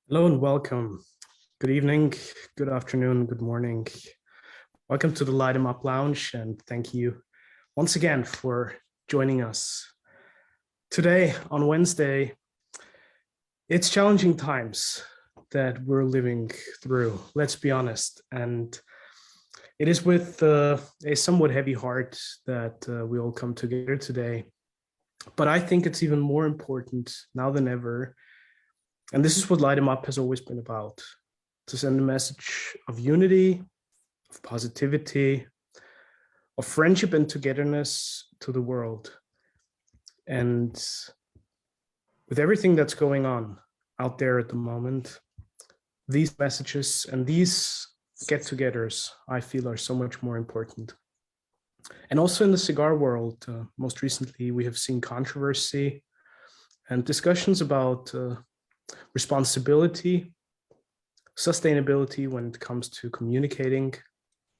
Hello and welcome. Good evening, good afternoon, good morning. Welcome to the Light 'em Up Lounge, and thank you once again for joining us. Today, on Wednesday, it's challenging times that we're living through, let's be honest. And it is with a somewhat heavy heart that we all come together today. But I think it's even more important now than ever. And this is what Light 'em Up has always been about, to send a message of unity, of positivity, of friendship and togetherness to the world. And with everything that's going on out there at the moment, these messages and these get-togethers, I feel, are so much more important. And also in the cigar world, most recently, we have seen controversy and discussions about responsibility, sustainability when it comes to communicating,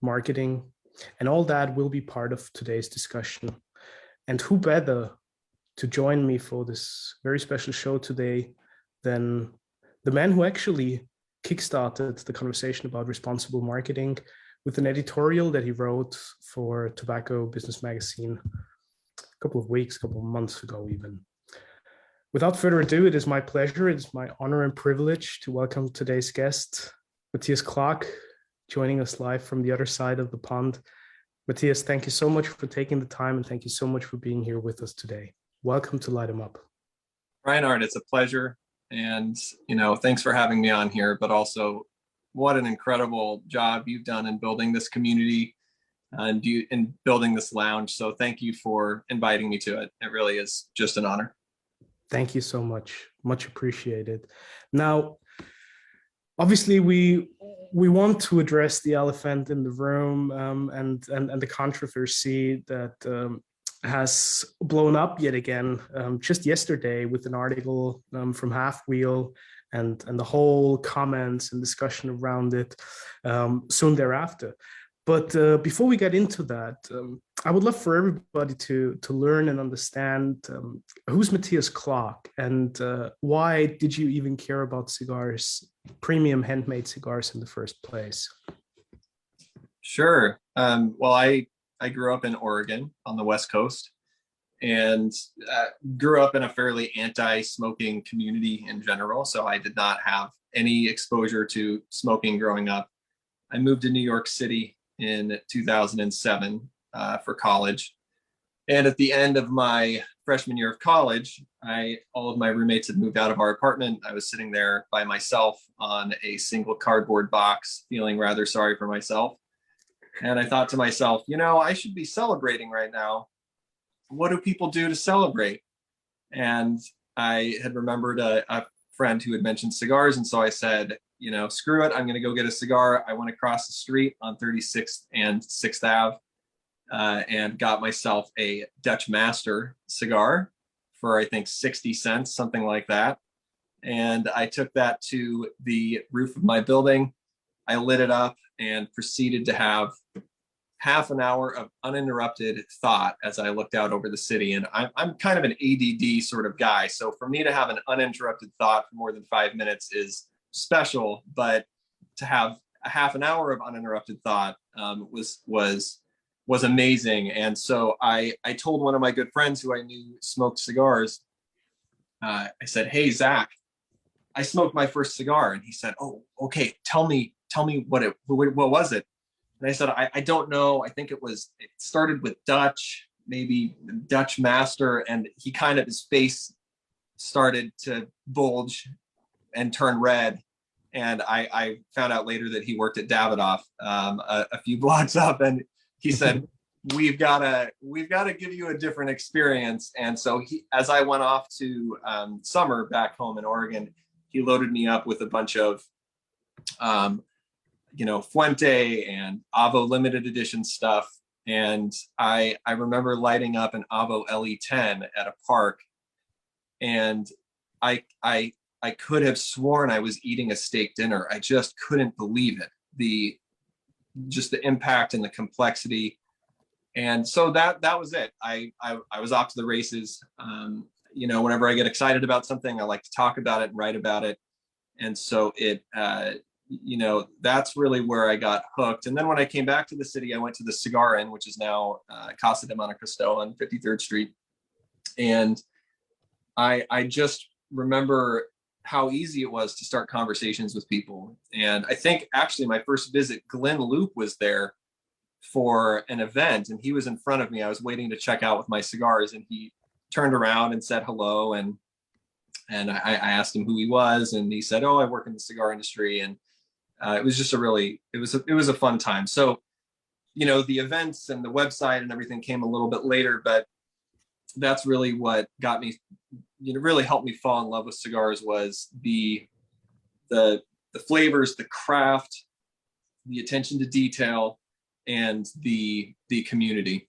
marketing, and all that will be part of today's discussion. And who better to join me for this very special show today than the man who actually kickstarted the conversation about responsible marketing with an editorial that he wrote for Tobacco Business Magazine a couple of months ago even. Without further ado, it is my pleasure, it is my honor and privilege to welcome today's guest, Matthias Clark, joining us live from the other side of the pond. Matthias, thank you so much for taking the time and thank you so much for being here with us today. Welcome to Light 'em Up. Reinhard, it's a pleasure. And, thanks for having me on here, but also what an incredible job you've done in building this community and in building this lounge. So thank you for inviting me to it. It really is just an honor. Thank you so much. Much appreciated. Now, obviously, we want to address the elephant in the room and the controversy that has blown up yet again just yesterday with an article from Half Wheel and the whole comments and discussion around it soon thereafter. But before we get into that, I would love for everybody to learn and understand who's Matthias Clock and why did you even care about cigars, premium handmade cigars in the first place? Sure. Well, I grew up in Oregon on the West Coast and grew up in a fairly anti-smoking community in general. So I did not have any exposure to smoking growing up. I moved to New York City in 2007 for college. And at the end of my freshman year of college, all of my roommates had moved out of our apartment. I was sitting there by myself on a single cardboard box, feeling rather sorry for myself. And I thought to myself, I should be celebrating right now. What do people do to celebrate? And I had remembered a friend who had mentioned cigars. And so I said, screw it. I'm going to go get a cigar. I went across the street on 36th and 6th Ave and got myself a Dutch Master cigar for, I think, 60 cents, something like that. And I took that to the roof of my building. I lit it up and proceeded to have half an hour of uninterrupted thought as I looked out over the city. And I'm kind of an ADD sort of guy. So for me to have an uninterrupted thought for more than 5 minutes is special, but to have a half an hour of uninterrupted thought was amazing. And so I told one of my good friends who I knew smoked cigars, I said, "Hey, Zach, I smoked my first cigar." And he said, "Oh, okay, tell me what was it?" And I said, I don't know. I think it started with Dutch, maybe Dutch Master. And he his face started to bulge and turn red. And I found out later that he worked at Davidoff a few blocks up. And he said, we've got to give you a different experience. And so as I went off to summer back home in Oregon, he loaded me up with a bunch of Fuente and Avo limited edition stuff. And I remember lighting up an Avo LE10 at a park. And I could have sworn I was eating a steak dinner. I just couldn't believe it. The impact and the complexity. And so that was it. I was off to the races. Whenever I get excited about something, I like to talk about it and write about it. And so that's really where I got hooked. And then when I came back to the city, I went to the Cigar Inn, which is now Casa de Monte Cristo on 53rd Street. And I just remember how easy it was to start conversations with people. And I think actually my first visit, Glenn Loop was there for an event, and he was in front of me. I was waiting to check out with my cigars, and he turned around and said hello. And I asked him who he was, and he said, "Oh, I work in the cigar industry." And it was just it was a fun time. So, the events and the website and everything came a little bit later, but that's really what got me, really helped me fall in love with cigars, was the flavors, the craft, the attention to detail, and the community.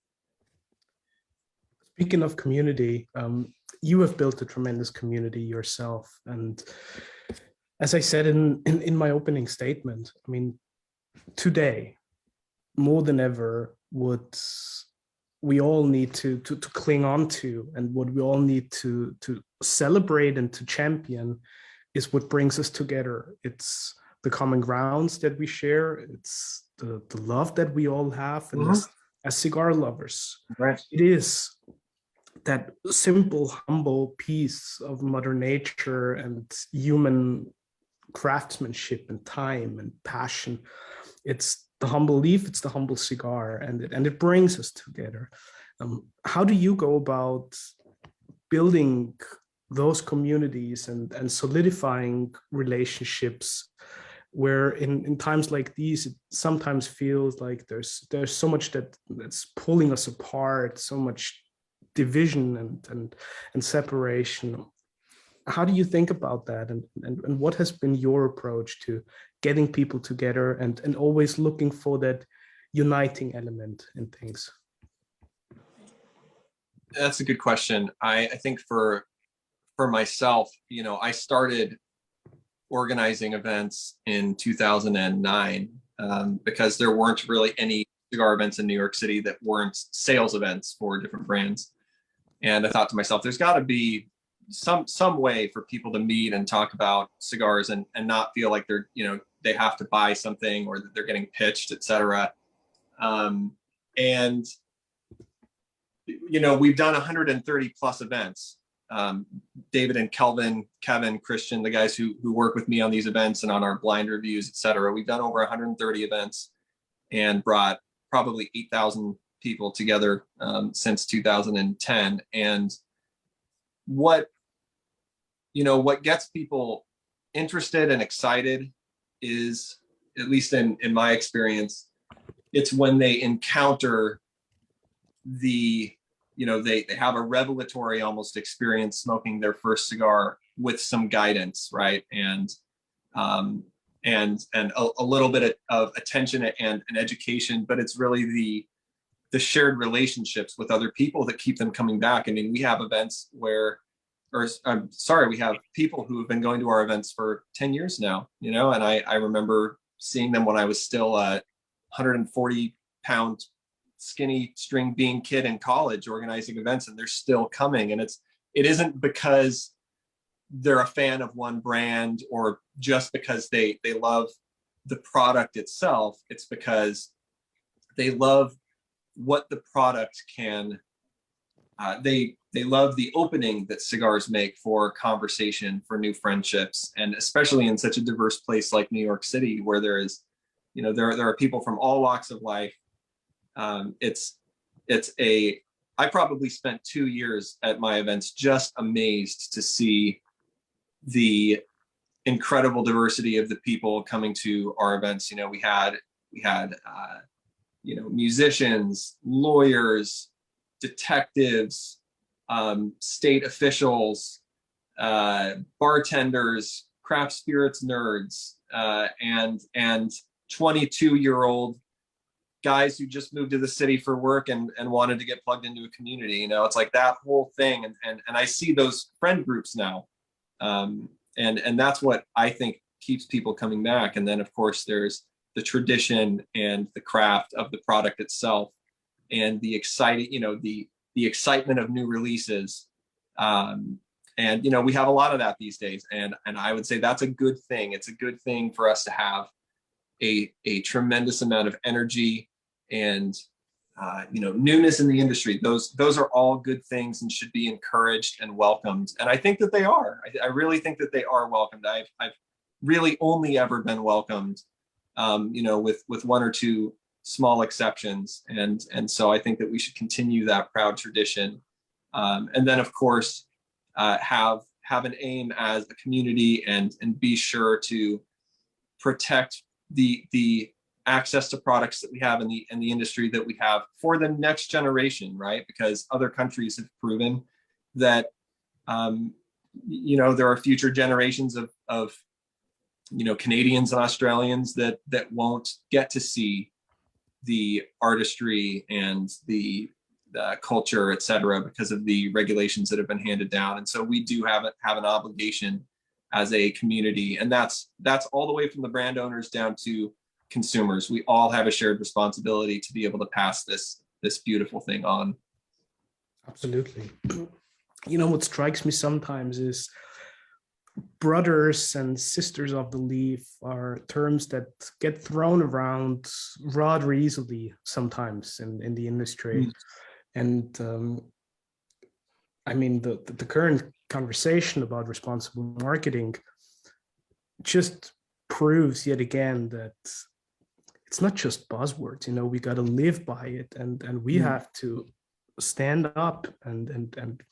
Speaking of community, you have built a tremendous community yourself. And as I said in my opening statement, I mean, today, more than ever, what we all need to cling on to, and what we all need to celebrate and to champion, is what brings us together. It's the common grounds that we share. It's the love that we all have, and as cigar lovers, right? It is that simple, humble piece of Mother Nature and human craftsmanship and time and passion. It's the humble leaf, it's the humble cigar, and it brings us together. How do you go about building those communities and solidifying relationships, where in times like these, it sometimes feels like there's so much that's pulling us apart, so much division and separation? How do you think about that, and what has been your approach to getting people together and always looking for that uniting element in things? That's a good question. I think for myself, I started organizing events in 2009 because there weren't really any cigar events in New York City that weren't sales events for different brands. And I thought to myself, there's got to be some way for people to meet and talk about cigars and not feel like they're, they have to buy something or that they're getting pitched, et cetera. And, we've done 130 plus events. David and Kevin, Christian, the guys who work with me on these events and on our blind reviews, et cetera. We've done over 130 events and brought probably 8,000 people together since 2010. And what gets people interested and excited is, at least in my experience, it's when they encounter they have a revelatory almost experience smoking their first cigar with some guidance, right? And a little bit of attention and education, but it's really the shared relationships with other people that keep them coming back. I mean, we have events we have people who have been going to our events for 10 years now, and I remember seeing them when I was still a 140-pound skinny string bean kid in college organizing events, and they're still coming. And it isn't because they're a fan of one brand or just because they love the product itself. It's because they love what the product can, they love the opening that cigars make for conversation, for new friendships, and especially in such a diverse place like New York City, where there is, there are people from all walks of life. I probably spent 2 years at my events just amazed to see the incredible diversity of the people coming to our events. We had musicians, lawyers, detectives, state officials, bartenders, craft spirits nerds, and 22-year-old guys who just moved to the city for work and wanted to get plugged into a community. It's like that whole thing. And I see those friend groups now. And that's what I think keeps people coming back. And then of course there's the tradition and the craft of the product itself, and the excitement of new releases. And, you know, we have a lot of that these days. And I would say that's a good thing. It's a good thing for us to have a tremendous amount of energy and, you know, newness in the industry. Those are all good things and should be encouraged and welcomed. And I think that they are. I really think that they are welcomed. I've really only ever been welcomed, you know, with one or two small exceptions. And so I think that we should continue that proud tradition. And then, of course, have an aim as a community and be sure to protect the access to products that we have in the industry that we have for the next generation, right? Because other countries have proven that, you know, there are future generations of you know, Canadians and Australians that won't get to see the artistry and the culture, et cetera, because of the regulations that have been handed down. And so we do have an obligation as a community, and that's all the way from the brand owners down to consumers. We all have a shared responsibility to be able to pass this beautiful thing on. Absolutely. You know, what strikes me sometimes is brothers and sisters of the leaf are terms that get thrown around rather easily sometimes in the industry. And I mean, the current conversation about responsible marketing just proves yet again that it's not just buzzwords. You know, we got to live by it, and we have to stand up and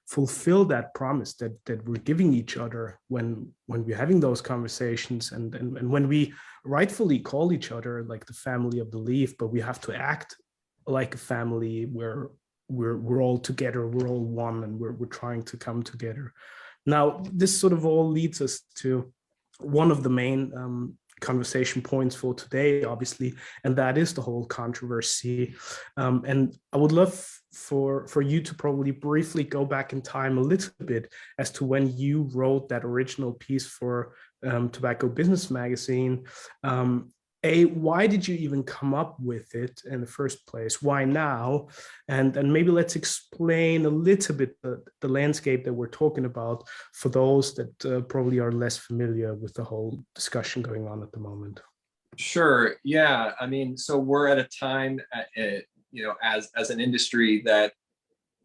fulfill that promise that we're giving each other when we're having those conversations, and when we rightfully call each other like the family of the leaf, but we have to act like a family where we're all together, we're all one, and we're trying to come together. Now, this sort of all leads us to one of the main conversation points for today, obviously, and that is the whole controversy. And I would love for you to probably briefly go back in time a little bit as to when you wrote that original piece for Tobacco Business Magazine. Why did you even come up with it in the first place? Why now? And maybe let's explain a little bit the landscape that we're talking about for those that probably are less familiar with the whole discussion going on at the moment. Sure. Yeah. I mean, so we're at a time, you know, as an industry that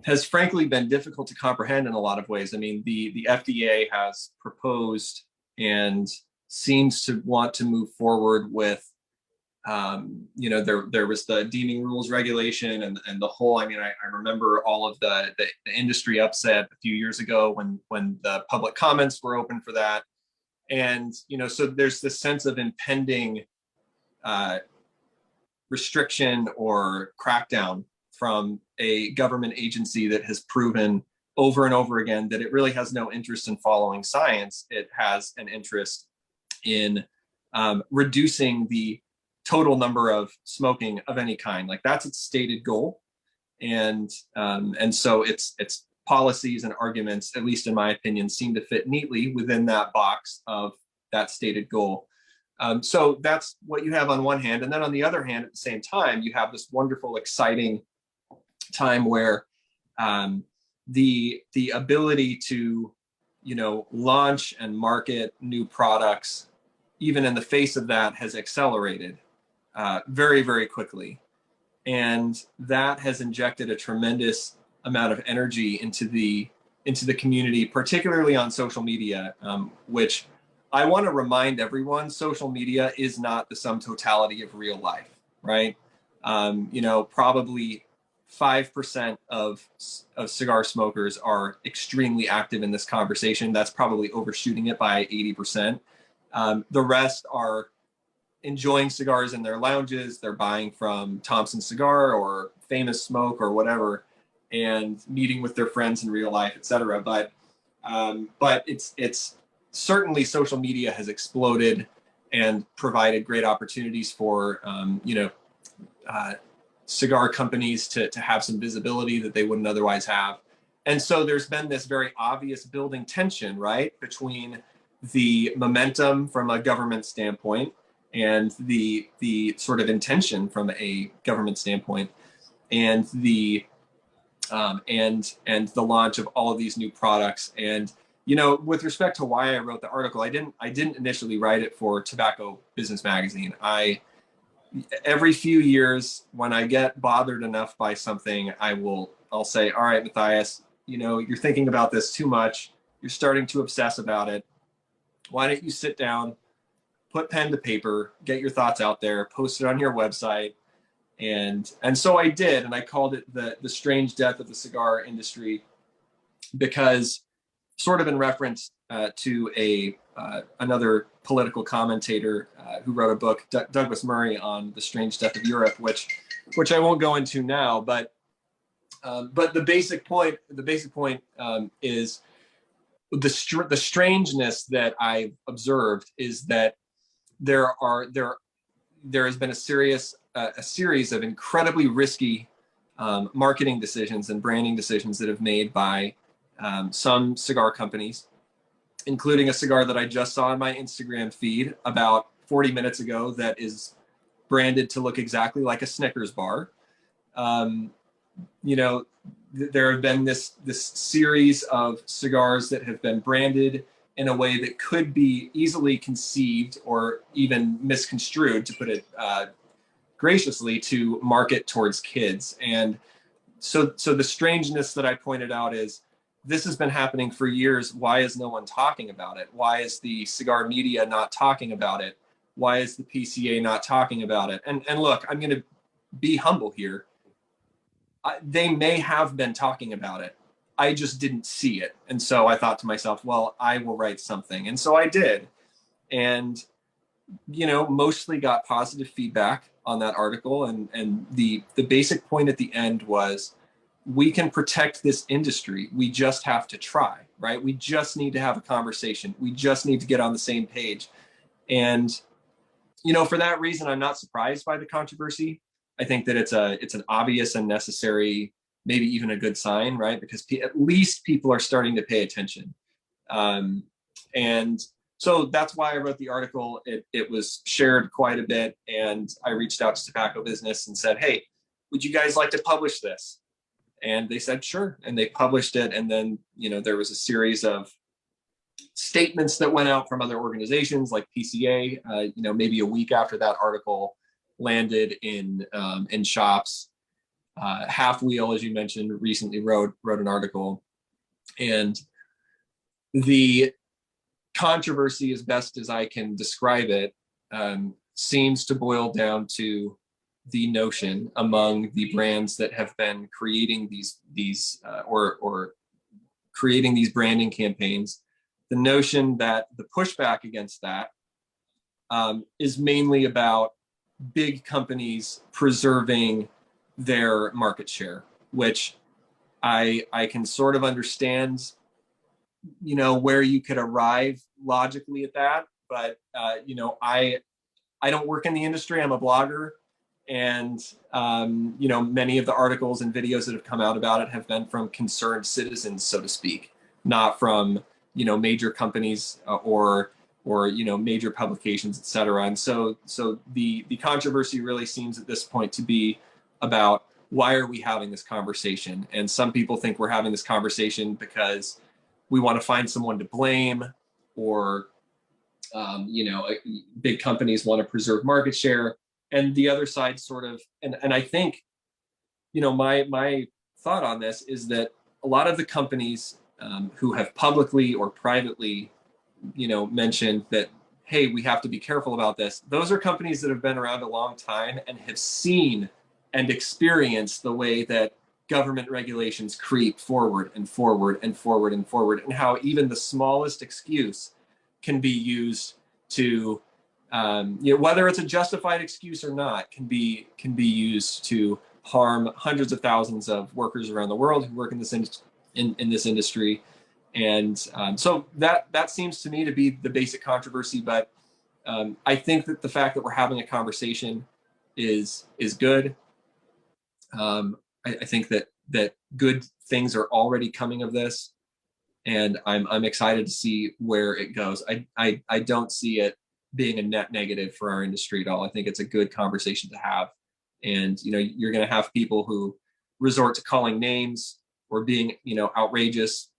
has frankly been difficult to comprehend in a lot of ways. I mean, the FDA has proposed and seems to want to move forward with, you know, there was the deeming rules regulation and the whole, I mean, I remember all of the industry upset a few years ago when the public comments were open for that. And, you know, so there's this sense of impending restriction or crackdown from a government agency that has proven over and over again that it really has no interest in following science. It has an interest in reducing the total number of smoking of any kind. Like, that's its stated goal. And so its policies and arguments, at least in my opinion, seem to fit neatly within that box of that stated goal. So that's what you have on one hand. And then on the other hand, at the same time, you have this wonderful, exciting time where the ability to, you know, launch and market new products, even in the face of that, has accelerated very, very quickly. And that has injected a tremendous amount of energy into the community, particularly on social media, which I want to remind everyone, social media is not the sum totality of real life, right? You know, probably 5% of cigar smokers are extremely active in this conversation. That's probably overshooting it by 80%. The rest are enjoying cigars in their lounges. They're buying from Thompson Cigar or Famous Smoke or whatever, and meeting with their friends in real life, et cetera. But it's certainly, social media has exploded and provided great opportunities for, you know, cigar companies to have some visibility that they wouldn't otherwise have. And so there's been this very obvious building tension, right, between the momentum from a government standpoint and the sort of intention from a government standpoint, and the and the launch of all of these new products. And with respect to why I wrote the article, I didn't initially write it for Tobacco Business Magazine. Every few years, when I get bothered enough by something, I'll say, all right, Matthias, you're thinking about this too much. You're starting to obsess about it. Why don't you sit down, put pen to paper, get your thoughts out there, post it on your website. And so I did, and I called it the strange death of the cigar industry, because sort of in reference to another political commentator who wrote a book, Douglas Murray, on the strange death of Europe, which I won't go into now, but the basic point is the strangeness that I've observed is that there has been a series of incredibly risky marketing decisions and branding decisions that have made by some cigar companies, including a cigar that I just saw on my Instagram feed about 40 minutes ago that is branded to look exactly like a Snickers bar. There have been this series of cigars that have been branded in a way that could be easily conceived or even misconstrued, to put it graciously, to market towards kids. And so the strangeness that I pointed out is, this has been happening for years. Why is no one talking about it? Why is the cigar media not talking about it? Why is the PCA not talking about it? And look, I'm going to be humble here. They may have been talking about it. I just didn't see it. And so I thought to myself, well, I will write something. And so I did. And, mostly got positive feedback on that article. And the basic point at the end was, we can protect this industry. We just have to try, right? We just need to have a conversation. We just need to get on the same page. And, for that reason, I'm not surprised by the controversy. I think that it's an obvious and necessary, maybe even a good sign, right? Because at least people are starting to pay attention. And so that's why I wrote the article. It was shared quite a bit. And I reached out to Tobacco Business and said, hey, would you guys like to publish this? And they said, sure. And they published it. And then, there was a series of statements that went out from other organizations like PCA, maybe a week after that article landed in shops. Half Wheel, as you mentioned, recently wrote an article. And the controversy, as best as I can describe it, seems to boil down to the notion among the brands that have been creating these creating these branding campaigns, the notion that the pushback against that is mainly about big companies preserving their market share, which I can sort of understand, where you could arrive logically at that. But, I don't work in the industry. I'm a blogger. And, many of the articles and videos that have come out about it have been from concerned citizens, so to speak, not from, major companies or major publications, et cetera. And so the controversy really seems at this point to be about, why are we having this conversation? And some people think we're having this conversation because we want to find someone to blame, or, big companies want to preserve market share. And the other side sort of, and I think, my thought on this is that a lot of the companies who have publicly or privately, mentioned that, hey, we have to be careful about this, those are companies that have been around a long time and have seen and experienced the way that government regulations creep forward and forward and forward and forward, and how even the smallest excuse can be used to, whether it's a justified excuse or not, can be used to harm hundreds of thousands of workers around the world who work in this industry. And so that seems to me to be the basic controversy. But I think that the fact that we're having a conversation is good. I think that good things are already coming of this, and I'm excited to see where it goes. I don't see it being a net negative for our industry at all. I think it's a good conversation to have. And you're going to have people who resort to calling names or being, outrageous.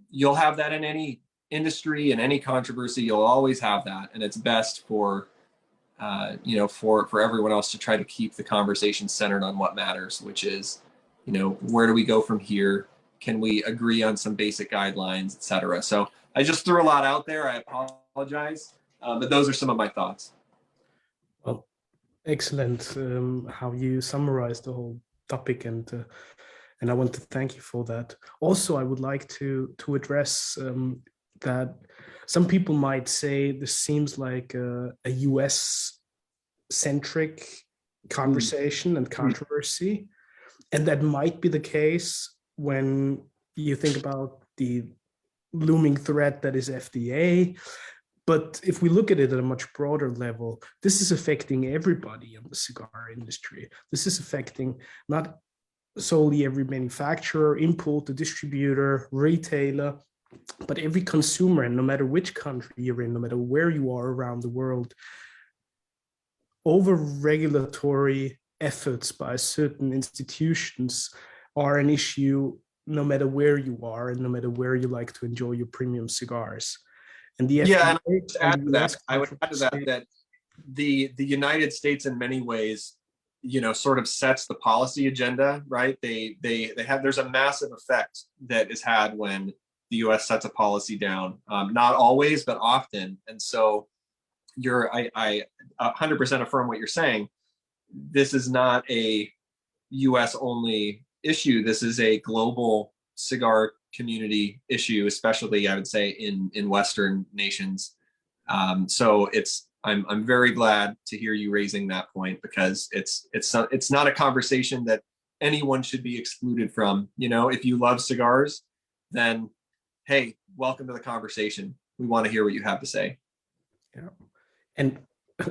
You'll have that in any industry, in any controversy. You'll always have that, and it's best for for everyone else to try to keep the conversation centered on what matters, which is, where do we go from here? Can we agree on some basic guidelines, etc.? So I just threw a lot out there. I apologize, but those are some of my thoughts. Well, excellent how you summarized the whole topic, and I want to thank you for that. Also, I would like to address that some people might say this seems like a US centric conversation and controversy, and that might be the case when you think about the looming threat that is FDA. But if we look at it at a much broader level, this is affecting everybody in the cigar industry. This is affecting not solely every manufacturer, importer, distributor, retailer, but every consumer. And no matter which country you're in, no matter where you are around the world, over regulatory efforts by certain institutions are an issue, no matter where you are and no matter where you like to enjoy your premium cigars. And the Yeah, FDA, I would add to that the United States in many ways, sort of sets the policy agenda, right? There's a massive effect that is had when the US sets a policy down. Not always, but often. And so I 100% affirm what you're saying. This is not a US only issue. This is a global cigar community issue, especially I would say in Western nations. So I'm very glad to hear you raising that point, because it's not a conversation that anyone should be excluded from. If you love cigars, then hey, welcome to the conversation. We want to hear what you have to say. Yeah, and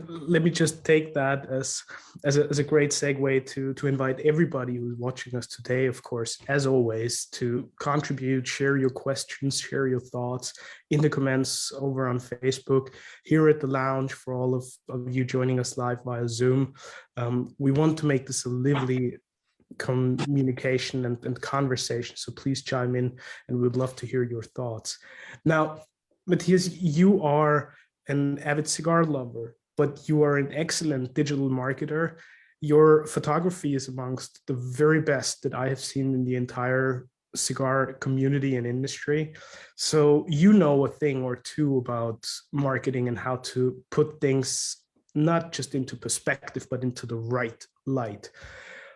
let me just take that as a great segue to invite everybody who's watching us today, of course, as always, to contribute, share your questions, share your thoughts in the comments over on Facebook, here at the lounge, for all of you joining us live via Zoom. We want to make this a lively communication and conversation, so please chime in, and we'd love to hear your thoughts. Now, Matthias, you are an avid cigar lover, but you are an excellent digital marketer. Your photography is amongst the very best that I have seen in the entire cigar community and industry. So you know a thing or two about marketing and how to put things not just into perspective, but into the right light.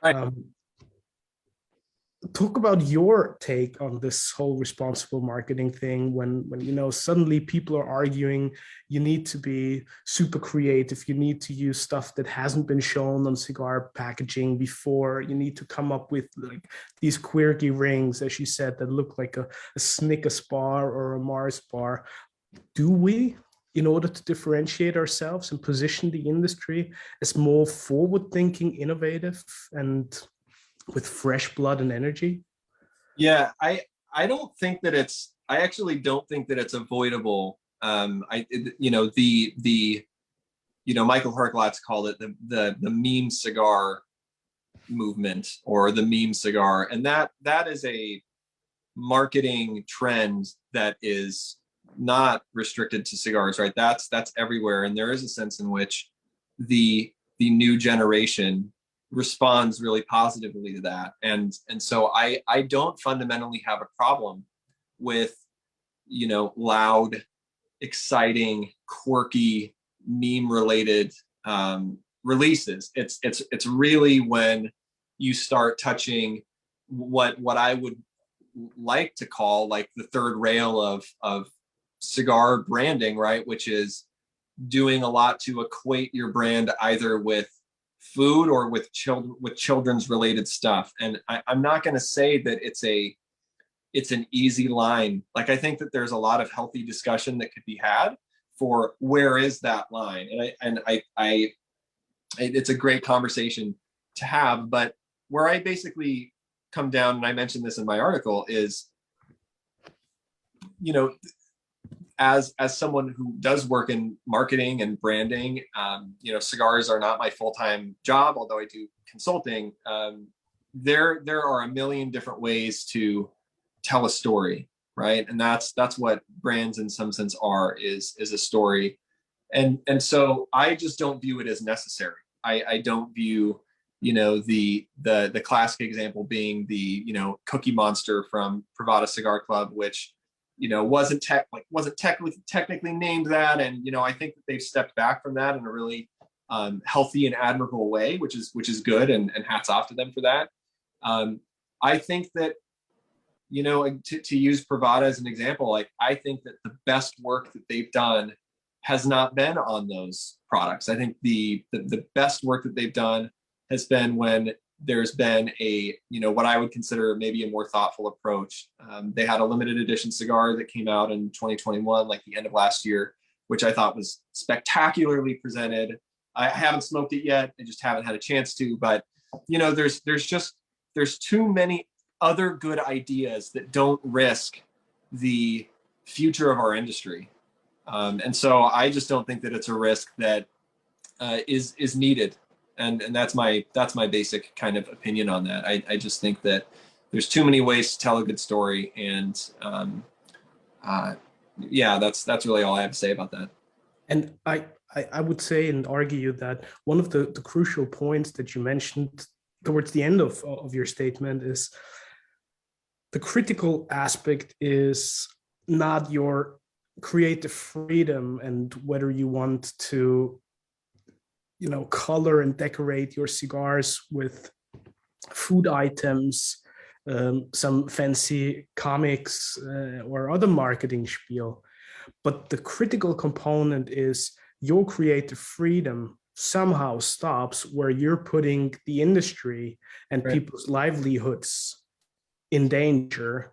Right. Talk about your take on this whole responsible marketing thing, when suddenly people are arguing you need to be super creative, you need to use stuff that hasn't been shown on cigar packaging before, you need to come up with like these quirky rings, as you said, that look like a Snickers bar or a Mars bar. Do we, in order to differentiate ourselves and position the industry as more forward-thinking, innovative, and with fresh blood and energy? Yeah, I actually don't think that it's avoidable. Michael Herklots called it the meme cigar movement, or the meme cigar, and that is a marketing trend that is not restricted to cigars, right? That's everywhere, and there is a sense in which the new generation responds really positively to that, and so I don't fundamentally have a problem with loud, exciting, quirky, meme related releases. It's really when you start touching what I would like to call like the third rail of cigar branding, right? Which is doing a lot to equate your brand either with food or with children's related stuff. And I'm not going to say that it's an easy line. Like, I think that there's a lot of healthy discussion that could be had for where is that line. And I it's a great conversation to have, but where I basically come down, and I mentioned this in my article, is, as someone who does work in marketing and branding, cigars are not my full-time job, although I do consulting. there are a million different ways to tell a story, right? And that's what brands in some sense is a story. And so I just don't view it as necessary. I don't view, the classic example being the, Cookie Monster from Privada Cigar Club, which, wasn't technically named that. And, I think that they've stepped back from that in a really healthy and admirable way, which is good. And hats off to them for that. I think that, to use Privada as an example, like I think that the best work that they've done has not been on those products. I think the best work that they've done has been when there's been a, what I would consider maybe a more thoughtful approach. They had a limited edition cigar that came out in 2021, like the end of last year, which I thought was spectacularly presented. I haven't smoked it yet. I just haven't had a chance to, but there's too many other good ideas that don't risk the future of our industry. And so I just don't think that it's a risk that is needed. And that's my basic kind of opinion on that. I just think that there's too many ways to tell a good story. And that's really all I have to say about that. And I would say and argue that one of the crucial points that you mentioned towards the end of your statement is the critical aspect is not your creative freedom and whether you want to, color and decorate your cigars with food items, some fancy comics or other marketing spiel. But the critical component is your creative freedom somehow stops where you're putting the industry and people's livelihoods in danger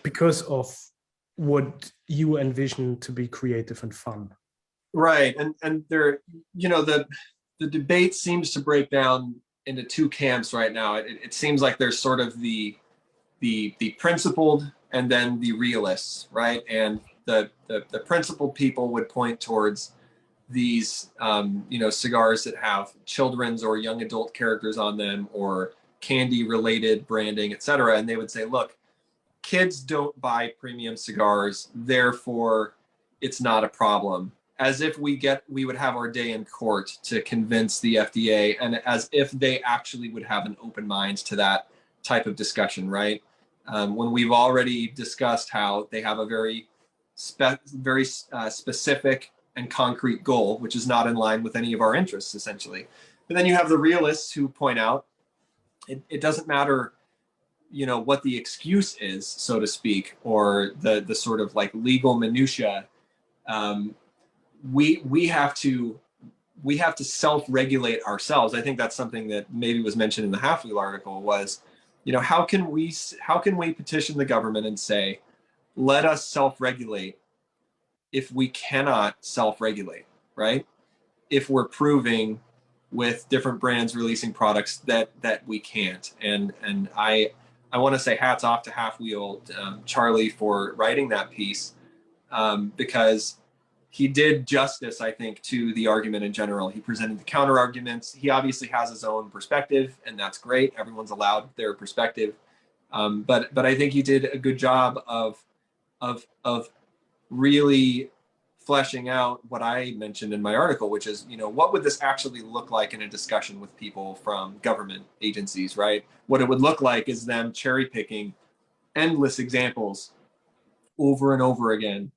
because of what you envision to be creative and fun. Right. And there, the debate seems to break down into two camps right now. It seems like there's sort of the principled and then the realists, right? And the principled people would point towards these, cigars that have children's or young adult characters on them or candy related branding, et cetera. And they would say, look, kids don't buy premium cigars, therefore it's not a problem. As if we would have our day in court to convince the FDA, and as if they actually would have an open mind to that type of discussion, right? When we've already discussed how they have a very specific and concrete goal, which is not in line with any of our interests, essentially. But then you have the realists who point out it doesn't matter, what the excuse is, so to speak, or the sort of like legal minutia. We have to self-regulate ourselves. I think that's something that maybe was mentioned in the Half Wheel article was, how can we petition the government and say, let us self-regulate if we cannot self-regulate, right? If we're proving with different brands releasing products that we can't. And I want to say hats off to Half Wheel, Charlie, for writing that piece, because he did justice, I think, to the argument in general. He presented the counter arguments. He obviously has his own perspective, and that's great. Everyone's allowed their perspective. But I think he did a good job of really fleshing out what I mentioned in my article, which is, what would this actually look like in a discussion with people from government agencies, right? What it would look like is them cherry picking endless examples over and over again.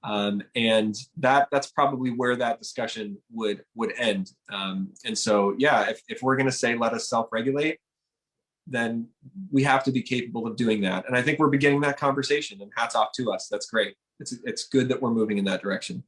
And that's probably where that discussion would end. And so, yeah, if we're going to say, let us self-regulate, then we have to be capable of doing that. And I think we're beginning that conversation, and hats off to us. That's great. It's good that we're moving in that direction.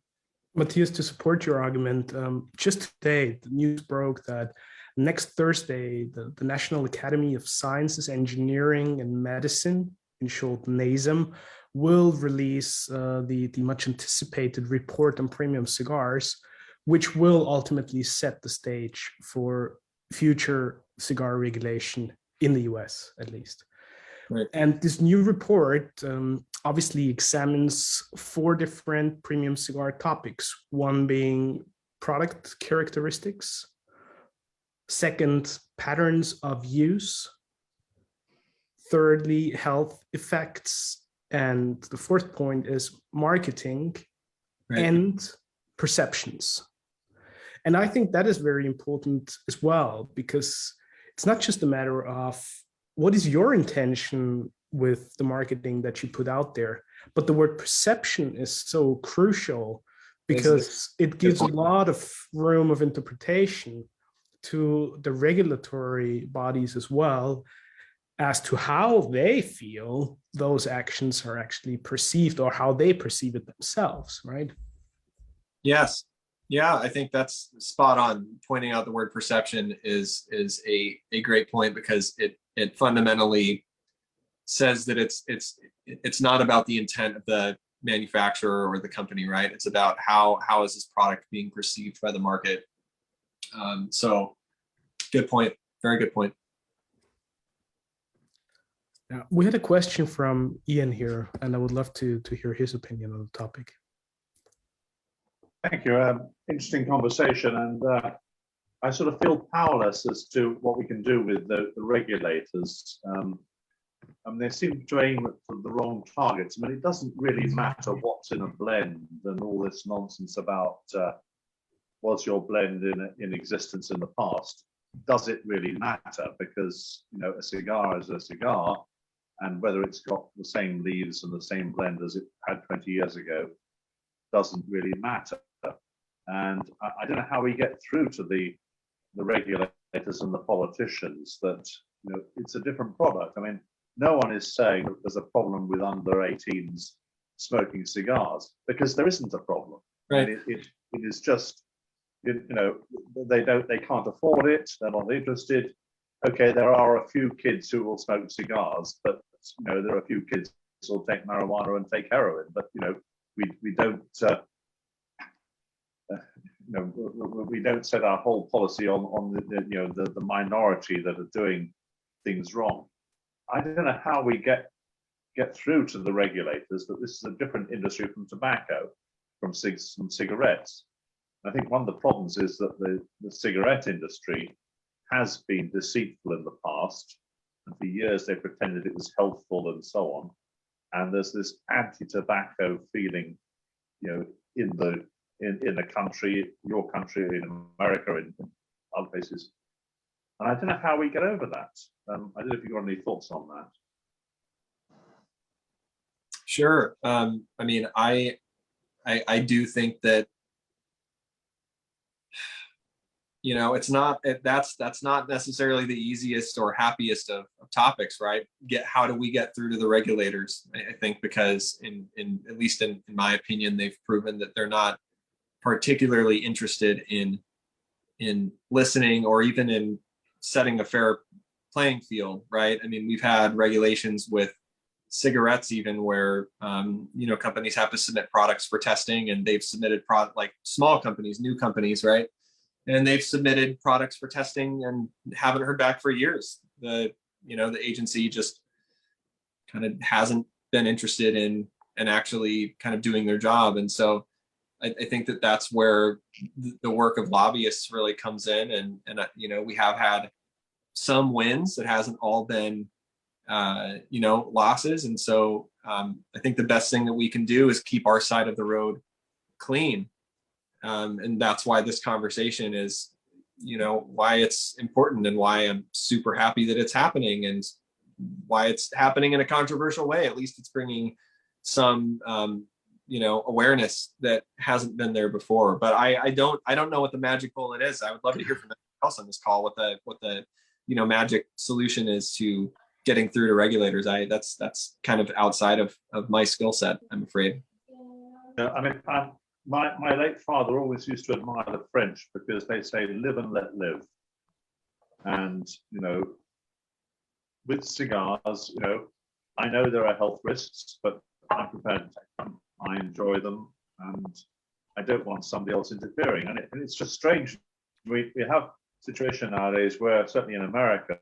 Matthias, to support your argument, just today, the news broke that next Thursday, the National Academy of Sciences, Engineering and Medicine, in short, NASEM, will release the much anticipated report on premium cigars, which will ultimately set the stage for future cigar regulation in the US, at least. Right. And this new report obviously examines 4 different premium cigar topics, one being product characteristics, second, patterns of use, thirdly, health effects. And the fourth point is marketing and perceptions. And I think that is very important as well, because it's not just a matter of what is your intention with the marketing that you put out there, but the word perception is so crucial because it gives a lot of room of interpretation to the regulatory bodies as well as to how they feel those actions are actually perceived or how they perceive it themselves, right? Yes. Yeah, I think that's spot on. Pointing out the word perception is a great point, because it fundamentally says that it's not about the intent of the manufacturer or the company, right? It's about how is this product being perceived by the market. So good point. Very good point. Now, we had a question from Ian here, and I would love to hear his opinion on the topic. Thank you. Interesting conversation, and I sort of feel powerless as to what we can do with the regulators. They seem to aim at the wrong targets. I mean, it doesn't really matter what's in a blend and all this nonsense about was your blend in existence in the past. Does it really matter? Because, you know, a cigar is a cigar, and whether it's got the same leaves and the same blend as it had 20 years ago doesn't really matter. And I don't know how we get through to the regulators and the politicians that, you know, it's a different product. I mean, no one is saying that there's a problem with under 18s smoking cigars, because there isn't a problem. Right. It is just, you know, they can't afford it. They're not interested. Okay, there are a few kids who will smoke cigars, but, you know, there are a few kids who will take marijuana and take heroin. But, you know, we don't. You know, we don't set our whole policy on the minority that are doing things wrong. I don't know how we get through to the regulators that this is a different industry from tobacco, from cigarettes. I think one of the problems is that the cigarette industry has been deceitful in the past, and for years they pretended it was healthful and so on. And there's this anti-tobacco feeling, you know, in the country, your country, in America, in other places. And I don't know how we get over that. I don't know if you've got any thoughts on that. Sure. I mean, I do think that, you know, it's not that's not necessarily the easiest or happiest of topics, right? How do we get through to the regulators? I think because in at least in my opinion, they've proven that they're not particularly interested in listening or even in setting a fair playing field, right? I mean, we've had regulations with cigarettes even where you know, companies have to submit products for testing, and they've submitted like small companies, new companies, right? And they've submitted products for testing and haven't heard back for years. The agency just kind of hasn't been interested in actually kind of doing their job. And so I think that that's where the work of lobbyists really comes in. And you know, we have had some wins. It hasn't all been you know, losses. And so I think the best thing that we can do is keep our side of the road clean. And that's why this conversation is, you know, why it's important and why I'm super happy that it's happening, and why it's happening in a controversial way. At least it's bringing some, you know, awareness that hasn't been there before. But I don't know what the magic bullet is. I would love to hear from anyone else on this call what the you know, magic solution is to getting through to regulators. That's kind of outside of my skill set, I'm afraid. I mean, my late father always used to admire the French because they say live and let live. And, you know, with cigars, you know, I know there are health risks, but I'm prepared to take them. I enjoy them, and I don't want somebody else interfering. And it's just strange. We have a situation nowadays where, certainly in America,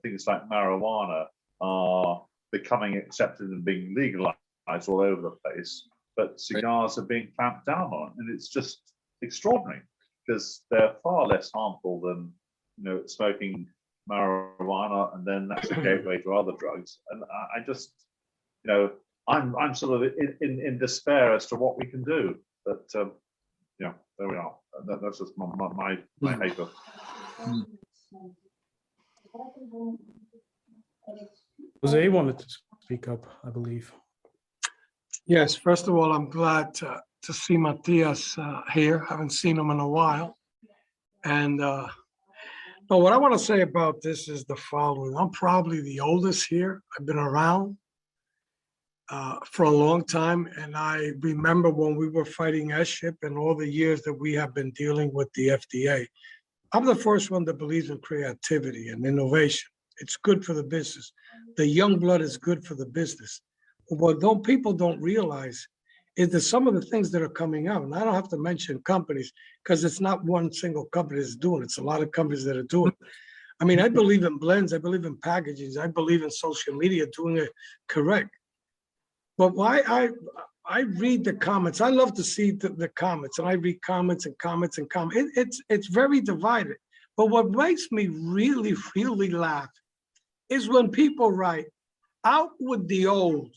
things like marijuana are becoming accepted and being legalized all over the place. But cigars are being clamped down on, and it's just extraordinary because they're far less harmful than, you know, smoking marijuana, and then that's a gateway to other drugs. And I just, you know, I'm sort of in despair as to what we can do. But yeah, there we are. That's just my paper. Jose wanted to speak up, I believe. Yes, first of all, I'm glad to see Matthias here. Haven't seen him in a while. And no, what I want to say about this is the following. I'm probably the oldest here. I've been around for a long time. And I remember when we were fighting S-chip and all the years that we have been dealing with the FDA. I'm the first one that believes in creativity and innovation. It's good for the business. The young blood is good for the business. What people don't realize is that some of the things that are coming out, and I don't have to mention companies because it's not one single company that's doing it. It's a lot of companies that are doing it. I mean, I believe in blends. I believe in packaging. I believe in social media doing it correct. But why I read the comments. I love to see the comments, and I read comments and comments and comments. It's very divided. But what makes me really, really laugh is when people write, out with the old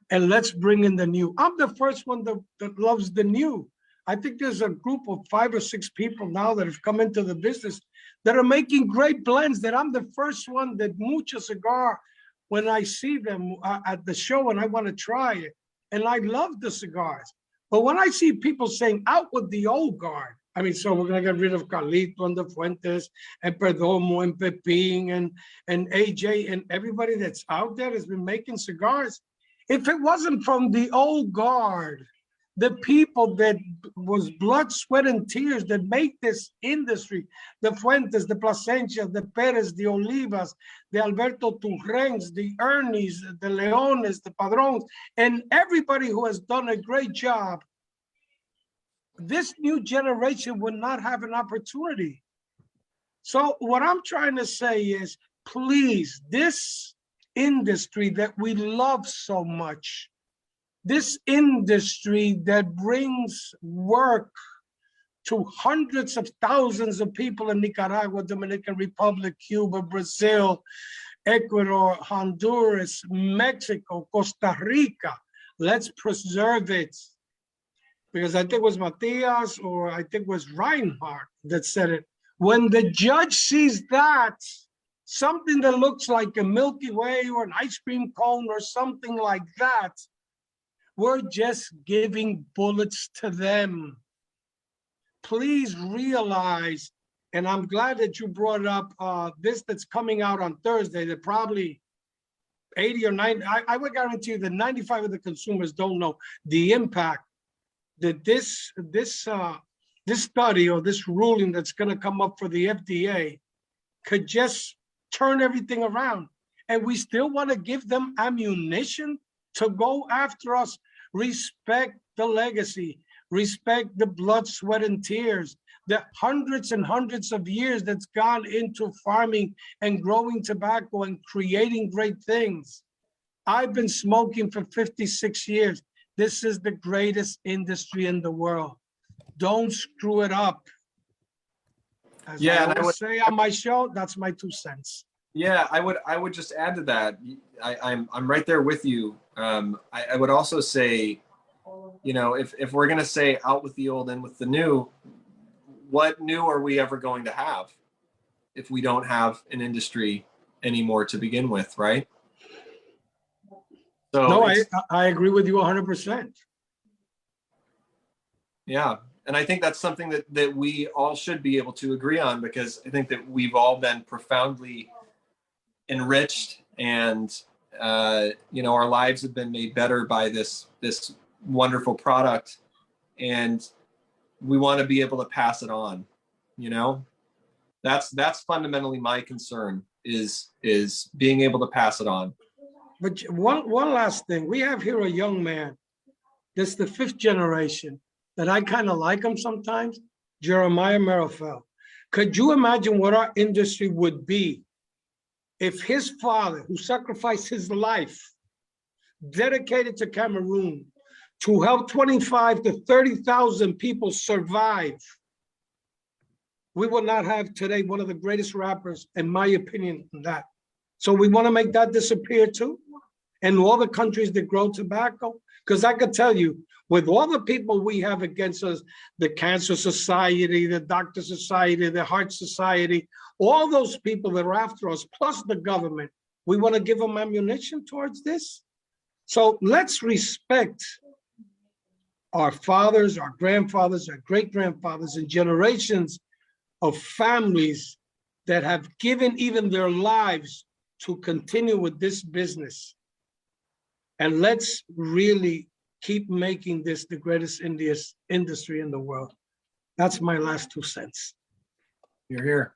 and let's bring in the new. I'm the first one that loves the new. I think there's a group of 5 or 6 people now that have come into the business that are making great blends that I'm the first one that mucho cigar when I see them at the show and I want to try it. And I love the cigars. But when I see people saying out with the old guard, I mean, so we're going to get rid of Carlito and the Fuentes and Perdomo and Pepin and AJ and everybody that's out there has been making cigars. If it wasn't from the old guard, the people that was blood, sweat, and tears that make this industry, the Fuentes, the Plasencias, the Perez, the Olivas, the Alberto Turrens, the Ernies, the Leones, the Padrones, and everybody who has done a great job, this new generation would not have an opportunity. So what I'm trying to say is, please, this industry that we love so much, this industry that brings work to hundreds of thousands of people in Nicaragua, Dominican Republic, Cuba, Brazil, Ecuador, Honduras, Mexico, Costa Rica, let's preserve it. Because I think it was Matthias or I think it was Reinhardt that said it. When the judge sees that, something that looks like a Milky Way or an ice cream cone or something like that, we're just giving bullets to them. Please realize, and I'm glad that you brought up this that's coming out on Thursday, that probably 80 or 90, I would guarantee you that 95 of the consumers don't know the impact that this study or this ruling that's going to come up for the FDA could just turn everything around. And we still want to give them ammunition to go after us. Respect the legacy, respect the blood, sweat, and tears, the hundreds and hundreds of years that's gone into farming and growing tobacco and creating great things. I've been smoking for 56 years. This is the greatest industry in the world. Don't screw it up. As I would say on my show, that's my 2 cents. Yeah, I would just add to that. I'm right there with you. I would also say, you know, if we're gonna say out with the old and with the new, what new are we ever going to have if we don't have an industry anymore to begin with, right? So no, I agree with you 100%. Yeah, and I think that's something that we all should be able to agree on, because I think that we've all been profoundly enriched, and you know, our lives have been made better by this wonderful product, and we want to be able to pass it on. You know, that's fundamentally my concern, is being able to pass it on. But one last thing, we have here a young man that's the 5th generation that I kind of like him sometimes, Jeremiah Merofel. Could you imagine what our industry would be if his father, who sacrificed his life, dedicated to Cameroon to help 25 to 30,000 people survive, we would not have today one of the greatest rappers, in my opinion, on that. So we want to make that disappear too? And all the countries that grow tobacco? Because I could tell you, with all the people we have against us, the Cancer Society, the Doctor Society, the Heart Society, all those people that are after us, plus the government, we want to give them ammunition towards this? So let's respect our fathers, our grandfathers, our great-grandfathers, and generations of families that have given even their lives to continue with this business. And let's really keep making this the greatest industry in the world. That's my last 2 cents. You're here.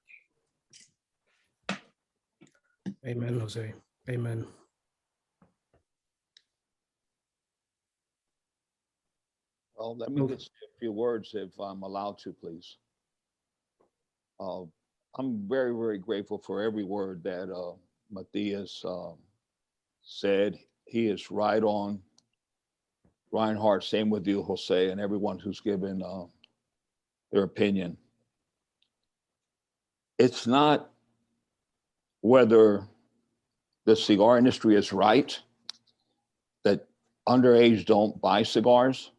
Amen, Jose. Amen. Well, let me just say a few words if I'm allowed to, please. I'm very, very grateful for every word that Matthias said. He is right on. Reinhardt, same with you, Jose, and everyone who's given their opinion. It's not whether the cigar industry is right that underage don't buy cigars.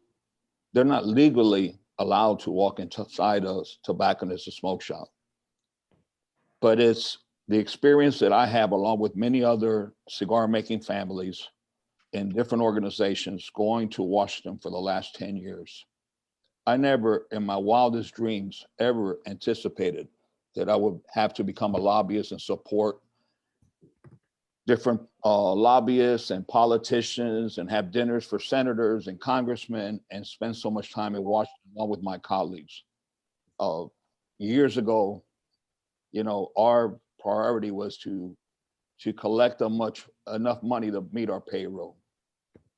They're not legally allowed to walk inside a tobacconist or smoke shop. But it's the experience that I have, along with many other cigar making families in different organizations, going to Washington for the last 10 years. I never, in my wildest dreams, ever anticipated that I would have to become a lobbyist and support different lobbyists and politicians and have dinners for senators and congressmen and spend so much time in Washington along with my colleagues. Years ago, you know, our priority was to collect enough money to meet our payroll.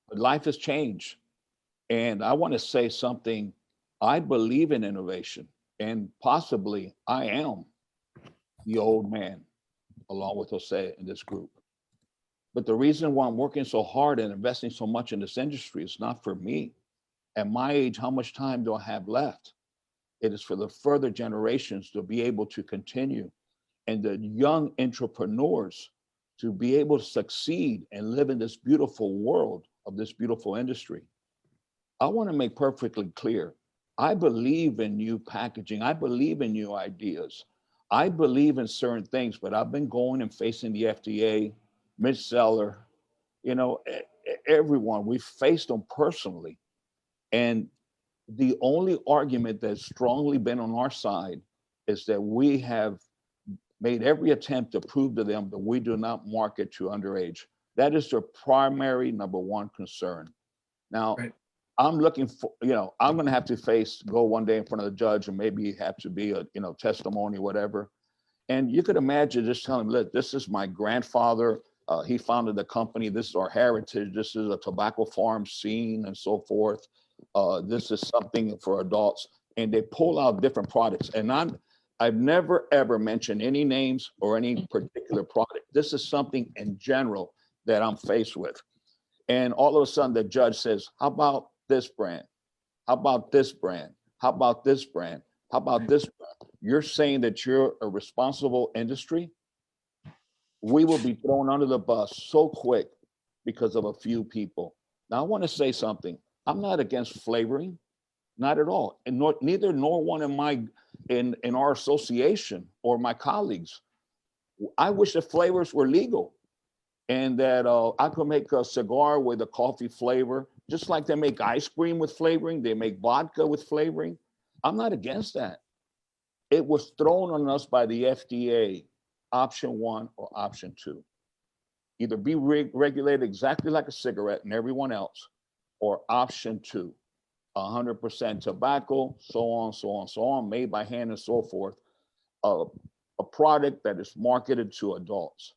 But life has changed. And I want to say something. I believe in innovation, and possibly I am the old man, along with Jose in this group. But the reason why I'm working so hard and investing so much in this industry is not for me. At my age, how much time do I have left? It is for the further generations to be able to continue, and the young entrepreneurs to be able to succeed and live in this beautiful world of this beautiful industry. I want to make perfectly clear, I believe in new packaging. I believe in new ideas. I believe in certain things, but I've been going and facing the FDA, Mitch Zeller, you know, everyone. We've faced them personally. And the only argument that's strongly been on our side is that we have made every attempt to prove to them that we do not market to underage. That is their primary number one concern. Now, right. I'm looking for, you know, I'm going to have to go one day in front of the judge and maybe have to be a, you know, testimony, whatever. And you could imagine just telling him, look, this is my grandfather. He founded the company. This is our heritage. This is a tobacco farm scene and so forth. This is something for adults. And they pull out different products. And I've never, ever mentioned any names or any particular product. This is something in general that I'm faced with. And all of a sudden the judge says, how about this brand? How about this brand? How about this brand? How about this brand? You're saying that you're a responsible industry? We will be thrown under the bus so quick because of a few people. Now I want to say something. I'm not against flavoring, not at all. And neither one in our association or my colleagues. I wish the flavors were legal and that I could make a cigar with a coffee flavor, just like they make ice cream with flavoring, they make vodka with flavoring. I'm not against that. It was thrown on us by the FDA, option 1 or option 2. Either be regulated exactly like a cigarette and everyone else, or option 2, 100% tobacco, so on, so on, so on, made by hand and so forth, a product that is marketed to adults.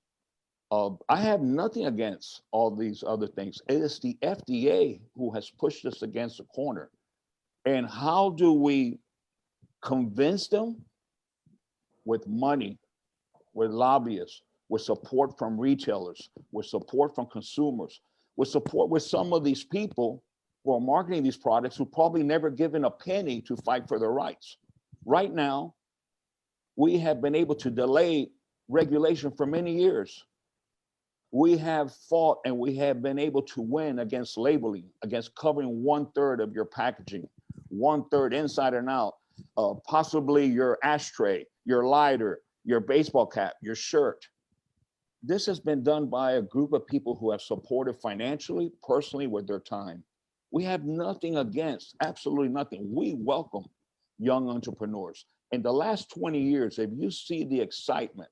I have nothing against all these other things. It is the FDA who has pushed us against the corner. And how do we convince them? With money, with lobbyists, with support from retailers, with support from consumers, with support with some of these people who are marketing these products who probably never given a penny to fight for their rights. Right now, We have been able to delay regulation for many years. We have fought and we have been able to win against labeling, against covering 1/3 of your packaging, 1/3 inside and out, possibly your ashtray, your lighter, your baseball cap, your shirt. This has been done by a group of people who have supported financially, personally, with their time. We have nothing against, absolutely nothing. We welcome young entrepreneurs. In the last 20 years, if you see the excitement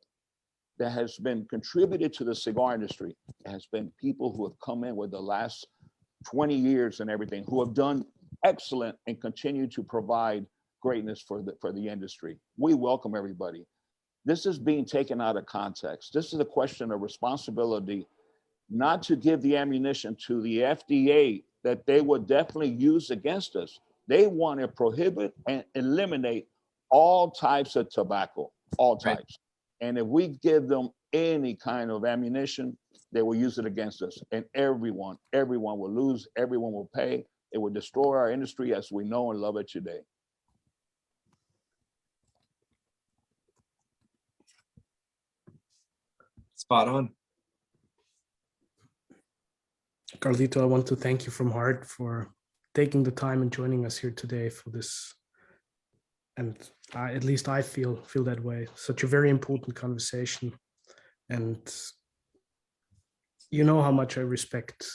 that has been contributed to the cigar industry, has been people who have come in with the last 20 years and everything, who have done excellent and continue to provide greatness for the industry. We welcome everybody. This is being taken out of context. This is a question of responsibility, not to give the ammunition to the FDA that they would definitely use against us. They want to prohibit and eliminate all types of tobacco, all types. Right. And if we give them any kind of ammunition, they will use it against us. And everyone will lose, everyone will pay. It will destroy our industry as we know and love it today. Spot on. Carlito, I want to thank you from heart for taking the time and joining us here today for this. And at least I feel that way. Such a very important conversation. And you know how much I respect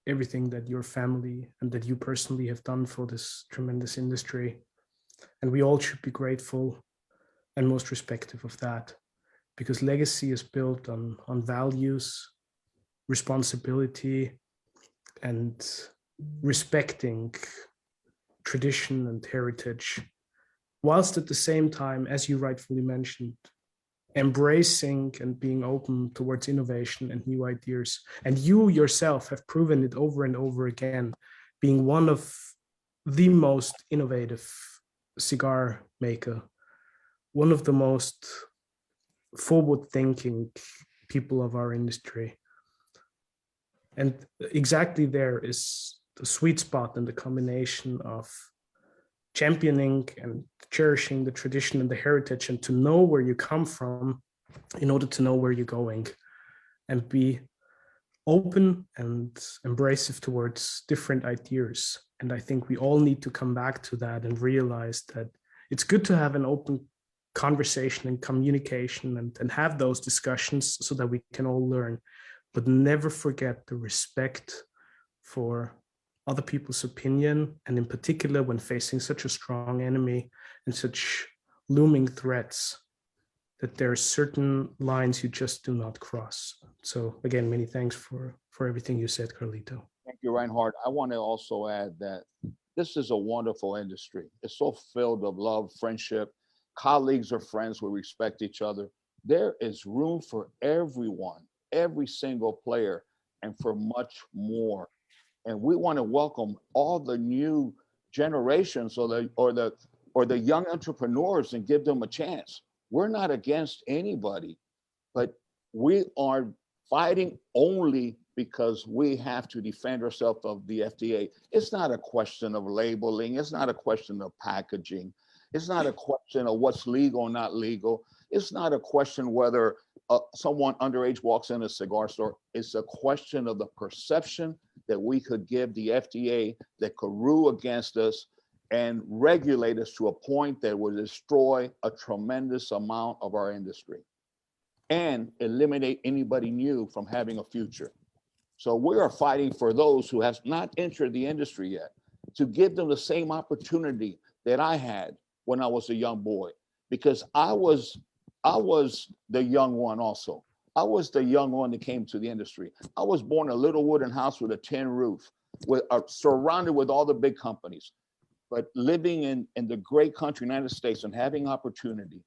everything that your family and that you personally have done for this tremendous industry. And we all should be grateful and most respectful of that, because legacy is built on values, responsibility, and respecting tradition and heritage, whilst at the same time, as you rightfully mentioned, embracing and being open towards innovation and new ideas. And you yourself have proven it over and over again, being one of the most innovative cigar maker, one of the most forward-thinking people of our industry. And exactly there is the sweet spot in the combination of championing and cherishing the tradition and the heritage, and to know where you come from in order to know where you're going, and be open and embracive towards different ideas. And I think we all need to come back to that and realize that it's good to have an open conversation and communication and have those discussions so that we can all learn, but never forget the respect for other people's opinion, and in particular when facing such a strong enemy and such looming threats, that there are certain lines you just do not cross. So again, many thanks for everything you said, Carlito. Thank you, Reinhard. I want to also add that this is a wonderful industry. It's so filled of love, friendship. Colleagues are friends, we respect each other. There is room for everyone, every single player, and for much more. And we want to welcome all the new generations or the young entrepreneurs and give them a chance. We're not against anybody, but we are fighting only because we have to defend ourselves of the FDA. It's not a question of labeling. It's not a question of packaging. It's not a question of what's legal or not legal. It's not a question whether someone underage walks in a cigar store. It's a question of the perception that we could give the FDA that could rule against us and regulate us to a point that would destroy a tremendous amount of our industry and eliminate anybody new from having a future. So we are fighting for those who have not entered the industry yet, to give them the same opportunity that I had when I was a young boy, because I was the young one also. I was the young one that came to the industry. I was born in a little wooden house with a tin roof, surrounded with all the big companies. But living in the great country, United States, and having opportunity,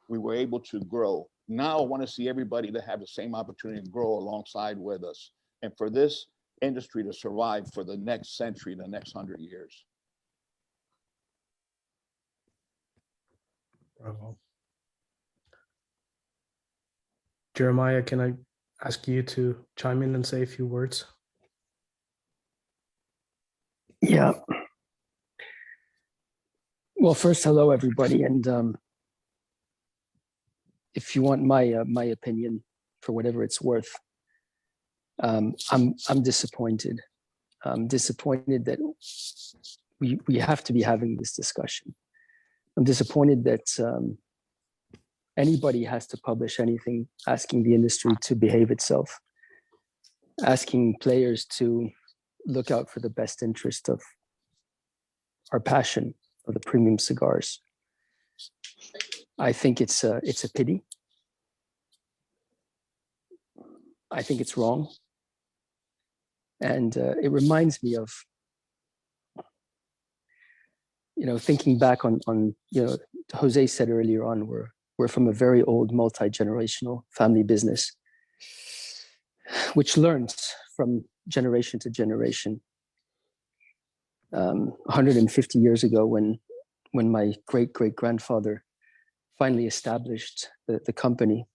we were able to grow. Now I want to see everybody to have the same opportunity to grow alongside with us, and for this industry to survive for the next century, the next 100 years. Bravo. Jeremiah, can I ask you to chime in and say a few words? Yeah. Well, first, hello, everybody. And if you want my opinion, for whatever it's worth, I'm disappointed. I'm disappointed that we have to be having this discussion. I'm disappointed that anybody has to publish anything asking the industry to behave itself, asking players to look out for the best interest of our passion of the premium cigars. I think it's a pity. I think it's wrong. And it reminds me of, thinking back on, Jose said earlier on, we're from a very old multi-generational family business, which learns from generation to generation. 150 years ago, when my great-great-grandfather finally established the company,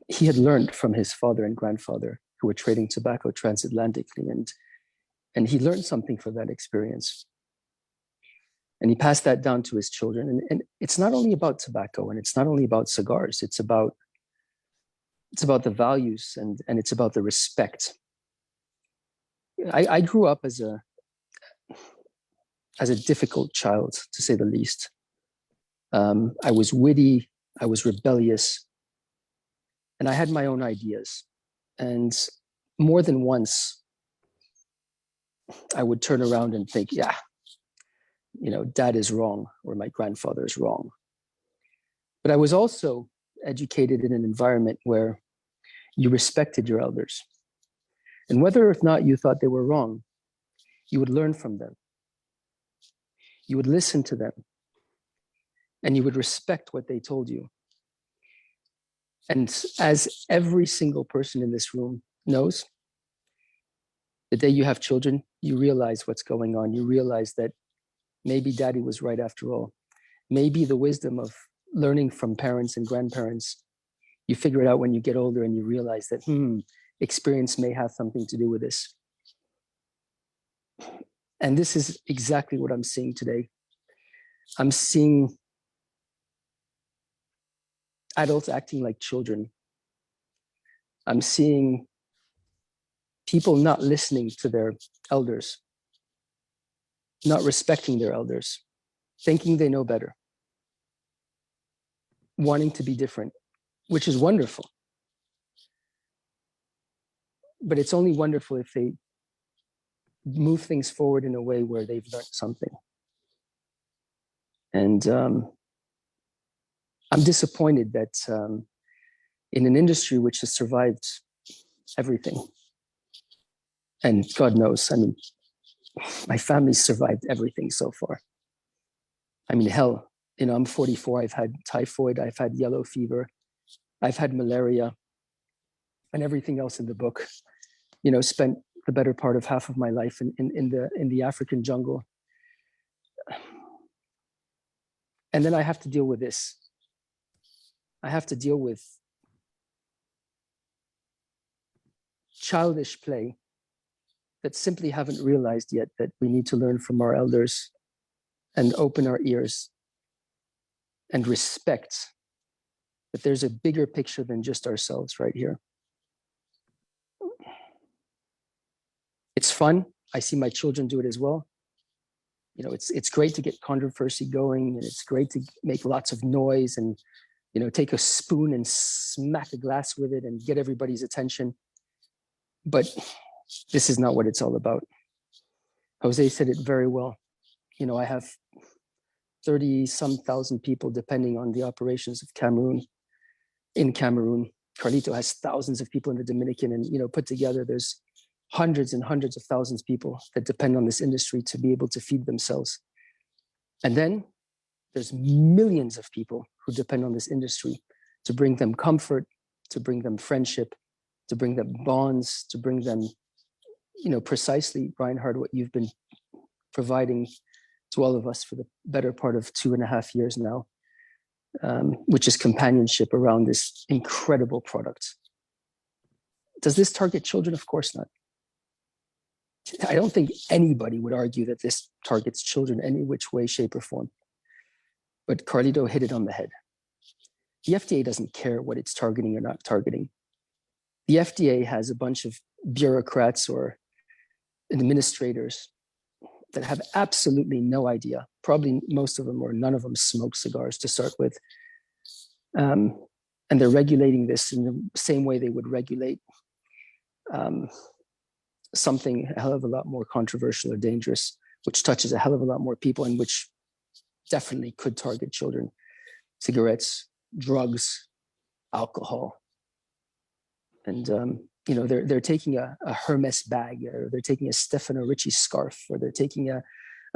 he had learned from his father and grandfather who were trading tobacco transatlantically, and he learned something from that experience. And he passed that down to his children. And it's not only about tobacco, and it's not only about cigars, it's about the values, and it's about the respect. I grew up as a difficult child, to say the least. I was witty, I was rebellious, and I had my own ideas. And more than once, I would turn around and think, yeah, dad is wrong, or my grandfather is wrong. But I was also educated in an environment where you respected your elders. And whether or not you thought they were wrong, you would learn from them. You would listen to them. And you would respect what they told you. And as every single person in this room knows, the day you have children, you realize what's going on. You realize that maybe daddy was right after all. Maybe the wisdom of learning from parents and grandparents, you figure it out when you get older, and you realize that, experience may have something to do with this. And this is exactly what I'm seeing today. I'm seeing adults acting like children. I'm seeing people not listening to their elders, not respecting their elders, thinking they know better, wanting to be different, which is wonderful. But it's only wonderful if they move things forward in a way where they've learned something. And I'm disappointed that in an industry which has survived everything, and God knows, my family's survived everything so far. Hell, I'm 44, I've had typhoid, I've had yellow fever, I've had malaria, and everything else in the book. Spent the better part of half of my life in the African jungle. And then I have to deal with this. I have to deal with childish play that simply haven't realized yet that we need to learn from our elders and open our ears and respect that there's a bigger picture than just ourselves right here. It's fun. I see my children do it as well. It's great to get controversy going, and it's great to make lots of noise and, take a spoon and smack a glass with it and get everybody's attention. But this is not what it's all about. Jose said it very well. I have 30-some thousand people depending on the operations of Cameroon. In Cameroon, Carlito has thousands of people in the Dominican, and put together, there's hundreds and hundreds of thousands of people that depend on this industry to be able to feed themselves. And then there's millions of people who depend on this industry to bring them comfort, to bring them friendship, to bring them bonds, to bring them, precisely, Reinhard, what you've been providing to all of us for the better part of 2.5 years now, which is companionship around this incredible product. Does this target children? Of course not. I don't think anybody would argue that this targets children any which way, shape, or form. But Carlito hit it on the head. The FDA doesn't care what it's targeting or not targeting. The FDA has a bunch of bureaucrats or administrators that have absolutely no idea. Probably most of them or none of them smoke cigars to start with. And they're regulating this in the same way they would regulate something a hell of a lot more controversial or dangerous, which touches a hell of a lot more people and which definitely could target children. Cigarettes, drugs, alcohol. And you know, they're taking a Hermes bag, or they're taking a Stefano Ricci scarf, or they're taking a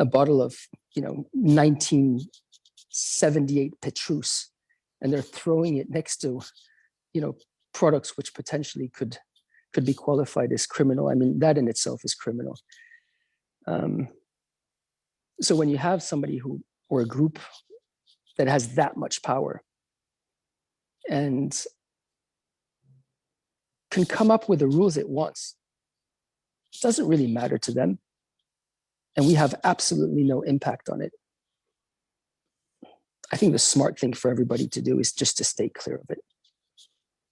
bottle of, you know, 1978 Petrus, and they're throwing it next to, you know, products which potentially could be qualified as criminal. I mean, that in itself is criminal. So when you have somebody who, or a group that has that much power and can come up with the rules it wants, it doesn't really matter to them. And we have absolutely no impact on it. I think the smart thing for everybody to do is just to stay clear of it.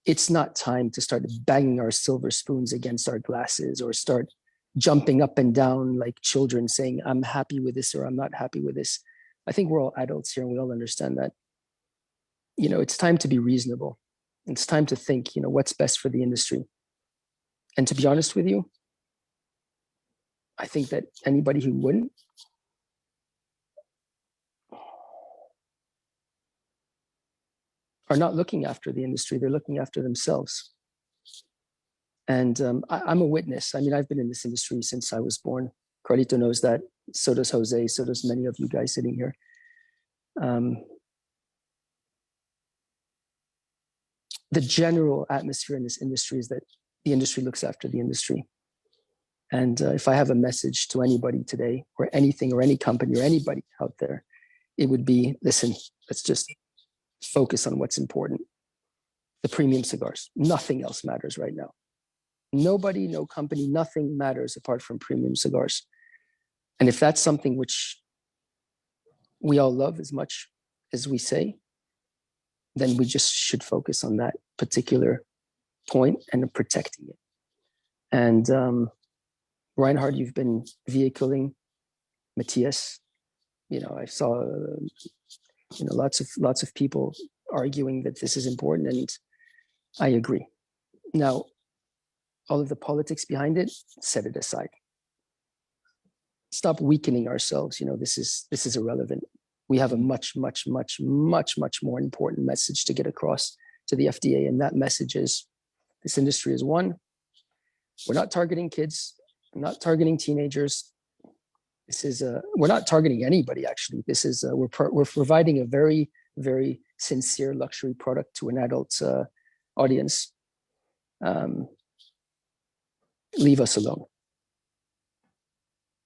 It's not time to start banging our silver spoons against our glasses or start jumping up and down like children saying, I'm happy with this or I'm not happy with this. I think we're all adults here and we all understand that. You know, it's time to be reasonable. It's time to think, you know, what's best for the industry. And to be honest with you, I think that anybody who wouldn't are not looking after the industry, they're looking after themselves. And I'm a witness. I mean, I've been in this industry since I was born. Carlito knows that. So does Jose. So does many of you guys sitting here. The general atmosphere in this industry is that the industry looks after the industry. And if I have a message to anybody today, or anything, or any company, or anybody out there, it would be, listen, let's just focus on what's important. The premium cigars. Nothing else matters right now. Nobody, no company, nothing matters apart from premium cigars. And if that's something which we all love as much as we say, then we just should focus on that particular point and protecting it. And Reinhard, you've been vehicling Matthias. You know, I saw, you know, lots of people arguing that this is important, and I agree. Now, all of the politics behind it, set it aside. Stop weakening ourselves. You know, this is irrelevant. We have a much more important message to get across to the FDA. And that message is, this industry is one. We're not targeting kids. We're not targeting teenagers. This is we're not targeting anybody, actually. This is we're providing a very, very sincere luxury product to an adult audience. Leave us alone.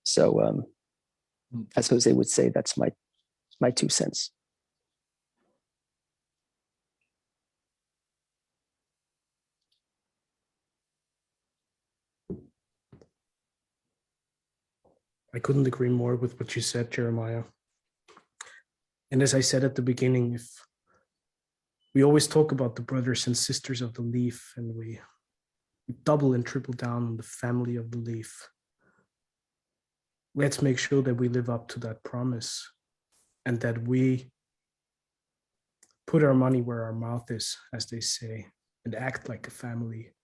So as Jose would say, that's my 2 cents. I couldn't agree more with what you said, Jeremiah. And as I said at the beginning, if we always talk about the brothers and sisters of the leaf, and we double and triple down on the family of the leaf, let's make sure that we live up to that promise and that we put our money where our mouth is, as they say, and act like a family,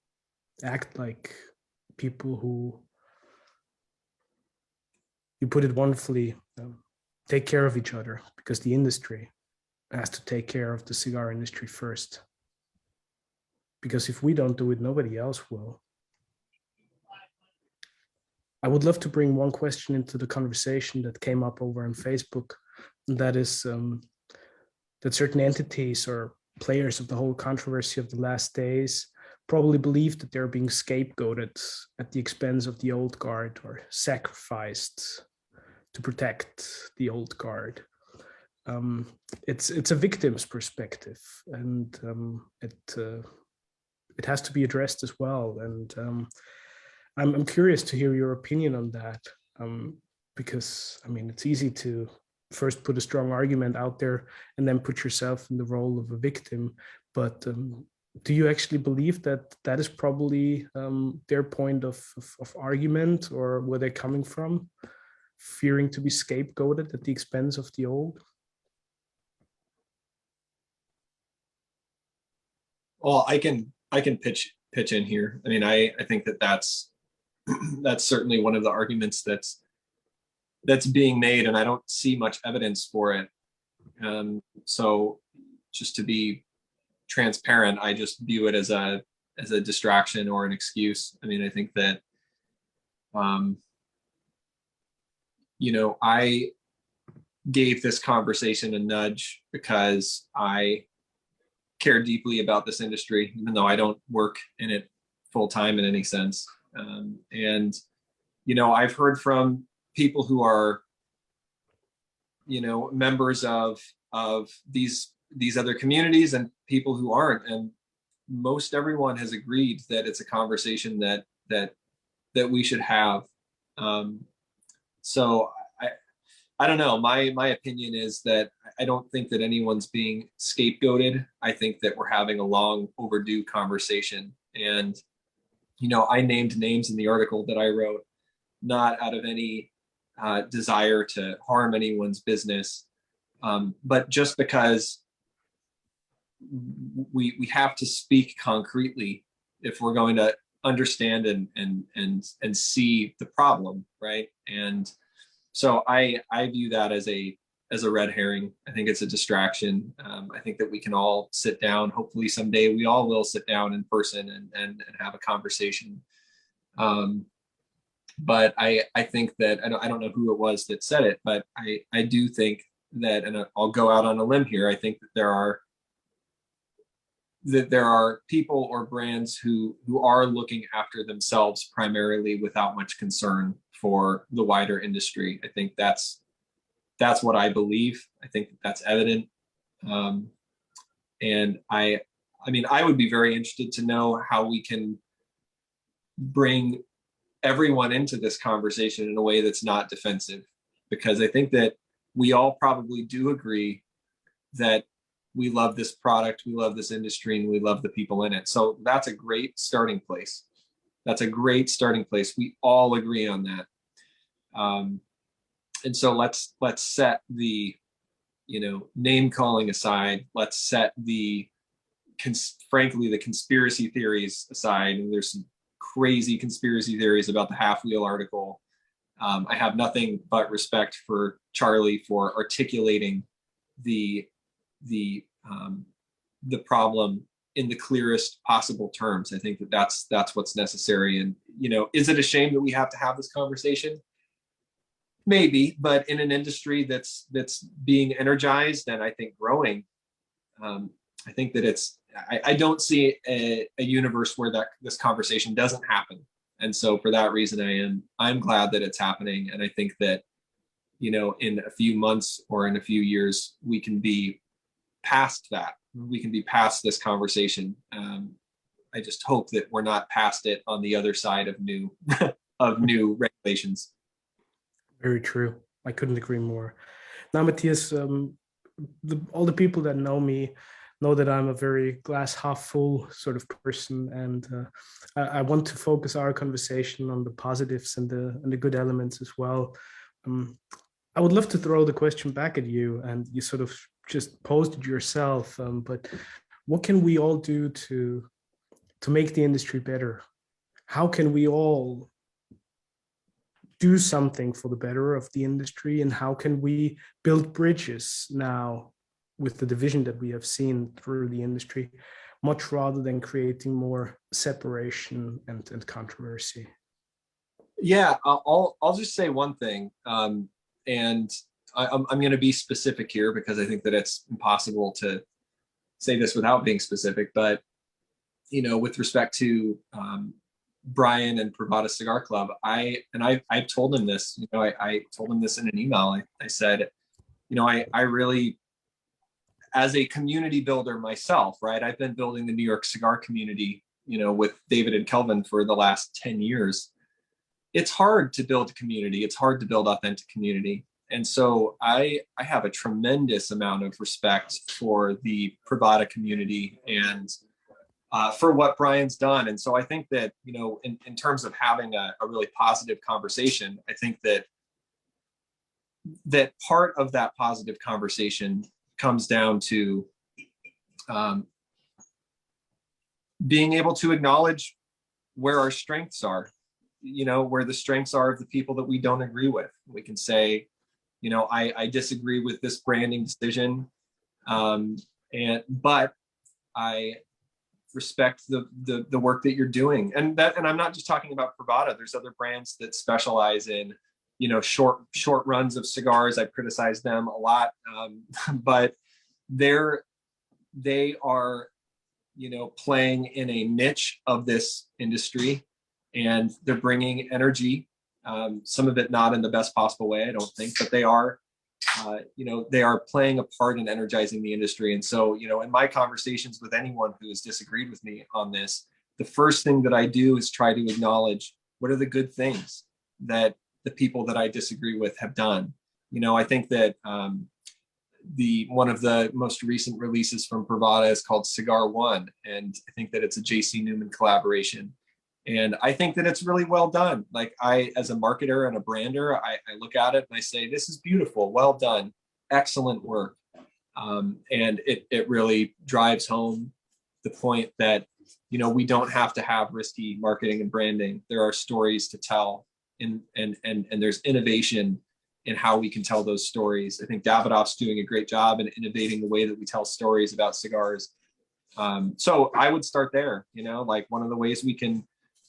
act like people who, you put it wonderfully, take care of each other, because the industry has to take care of the cigar industry first. Because if we don't do it, nobody else will. I would love to bring one question into the conversation that came up over on Facebook, and that is that certain entities or players of the whole controversy of the last days probably believe that they're being scapegoated at the expense of the old guard, or sacrificed to protect the old guard. It's a victim's perspective, and it has to be addressed as well. And I'm curious to hear your opinion on that, because I mean, it's easy to first put a strong argument out there and then put yourself in the role of a victim. But do you actually believe that that is probably their point of argument, or where they're coming from, fearing to be scapegoated at the expense of the old? Well, I can pitch in here. I mean, I think that that's that's certainly one of the arguments that's being made, and I don't see much evidence for it. So just to be transparent, I just view it as a distraction or an excuse. I mean, I think that I gave this conversation a nudge because I care deeply about this industry, even though I don't work in it full time in any sense. And I've heard from people who are members of these other communities and people who aren't, and most everyone has agreed that it's a conversation that we should have. So I don't know. My opinion is that I don't think that anyone's being scapegoated. I think that we're having a long overdue conversation. And, I named names in the article that I wrote, not out of any desire to harm anyone's business, but just because we have to speak concretely if we're going to understand and see the problem, right? And so I view that as a red herring. I think it's a distraction. I think that we can all sit down. Hopefully someday we all will sit down in person and have a conversation. But I think that I don't know who it was that said it, but I do think that, and I'll go out on a limb here, I think that there are people or brands who are looking after themselves primarily without much concern for the wider industry. I think that's what I believe. I think that's evident. And I mean, I would be very interested to know how we can bring everyone into this conversation in a way that's not defensive, because I think that we all probably do agree that we love this product, we love this industry, and we love the people in it. So that's a great starting place. That's a great starting place. We all agree on that. And so let's set the, name calling aside. Let's set frankly, the conspiracy theories aside. And there's some crazy conspiracy theories about the half wheel article. I have nothing but respect for Charlie for articulating the problem in the clearest possible terms. I think that's what's necessary. And, is it a shame that we have to have this conversation? Maybe, but in an industry that's being energized and I think growing, I think that I don't see a universe where this conversation doesn't happen. And so for that reason, I'm glad that it's happening. And I think that, in a few months or in a few years, we can be past that. We can be past this conversation. I just hope that we're not past it on the other side of new regulations. Very true. I couldn't agree more. Now, Matthias, all the people that know me know that I'm a very glass half full sort of person, and I want to focus our conversation on the positives and the good elements as well. I would love to throw the question back at you, and you sort of just posed it yourself. But what can we all do to make the industry better? How can we all do something for the better of the industry, and how can we build bridges now with the division that we have seen through the industry, much rather than creating more separation and controversy? Yeah, I'll just say one thing, and I'm going to be specific here because I think that it's impossible to say this without being specific. But with respect to Brian and Privada Cigar Club, I told him this. I told him this in an email. I said, I really, as a community builder myself, right? I've been building the New York cigar community, with David and Kelvin for the last 10 years. It's hard to build a community. It's hard to build authentic community. And so I have a tremendous amount of respect for the Privada community and for what Brian's done. And so I think that, you know, in terms of having a really positive conversation, I think that part of that positive conversation comes down to being able to acknowledge where our strengths are, you know, where the strengths are of the people that we don't agree with. We can say, you know, I disagree with this branding decision, but I respect the work that you're doing. And I'm not just talking about Privada. There's other brands that specialize in, you know, short runs of cigars. I've criticized them a lot, but they are, you know, playing in a niche of this industry, and they're bringing energy. Some of it not in the best possible way, I don't think, but they are, you know, they are playing a part in energizing the industry. And so, you know, in my conversations with anyone who has disagreed with me on this, the first thing that I do is try to acknowledge what are the good things that the people that I disagree with have done. You know, I think that one of the most recent releases from Privada is called Cigar One, and I think that it's a JC Newman collaboration. And I think that it's really well done. Like, I, as a marketer and a brander, I look at it and I say, this is beautiful, well done, excellent work. And it really drives home the point that, you know, we don't have to have risky marketing and branding. There are stories to tell, and there's innovation in how we can tell those stories. I think Davidoff's doing a great job in innovating the way that we tell stories about cigars. So I would start there, you know, like one of the ways we can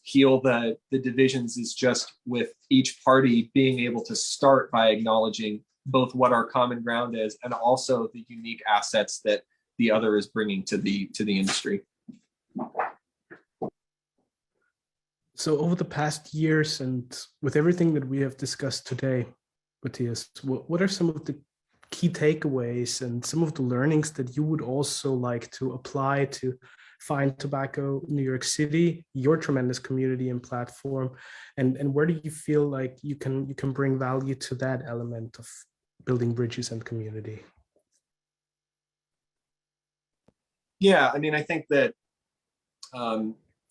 heal the divisions is just with each party being able to start by acknowledging both what our common ground is and also the unique assets that the other is bringing to the industry. So over the past years and with everything that we have discussed today, Matthias, what are some of the key takeaways and some of the learnings that you would also like to apply to Fine Tobacco New York City, your tremendous community and platform, and where do you feel like you can bring value to that element of building bridges and community? Yeah, I mean, I think that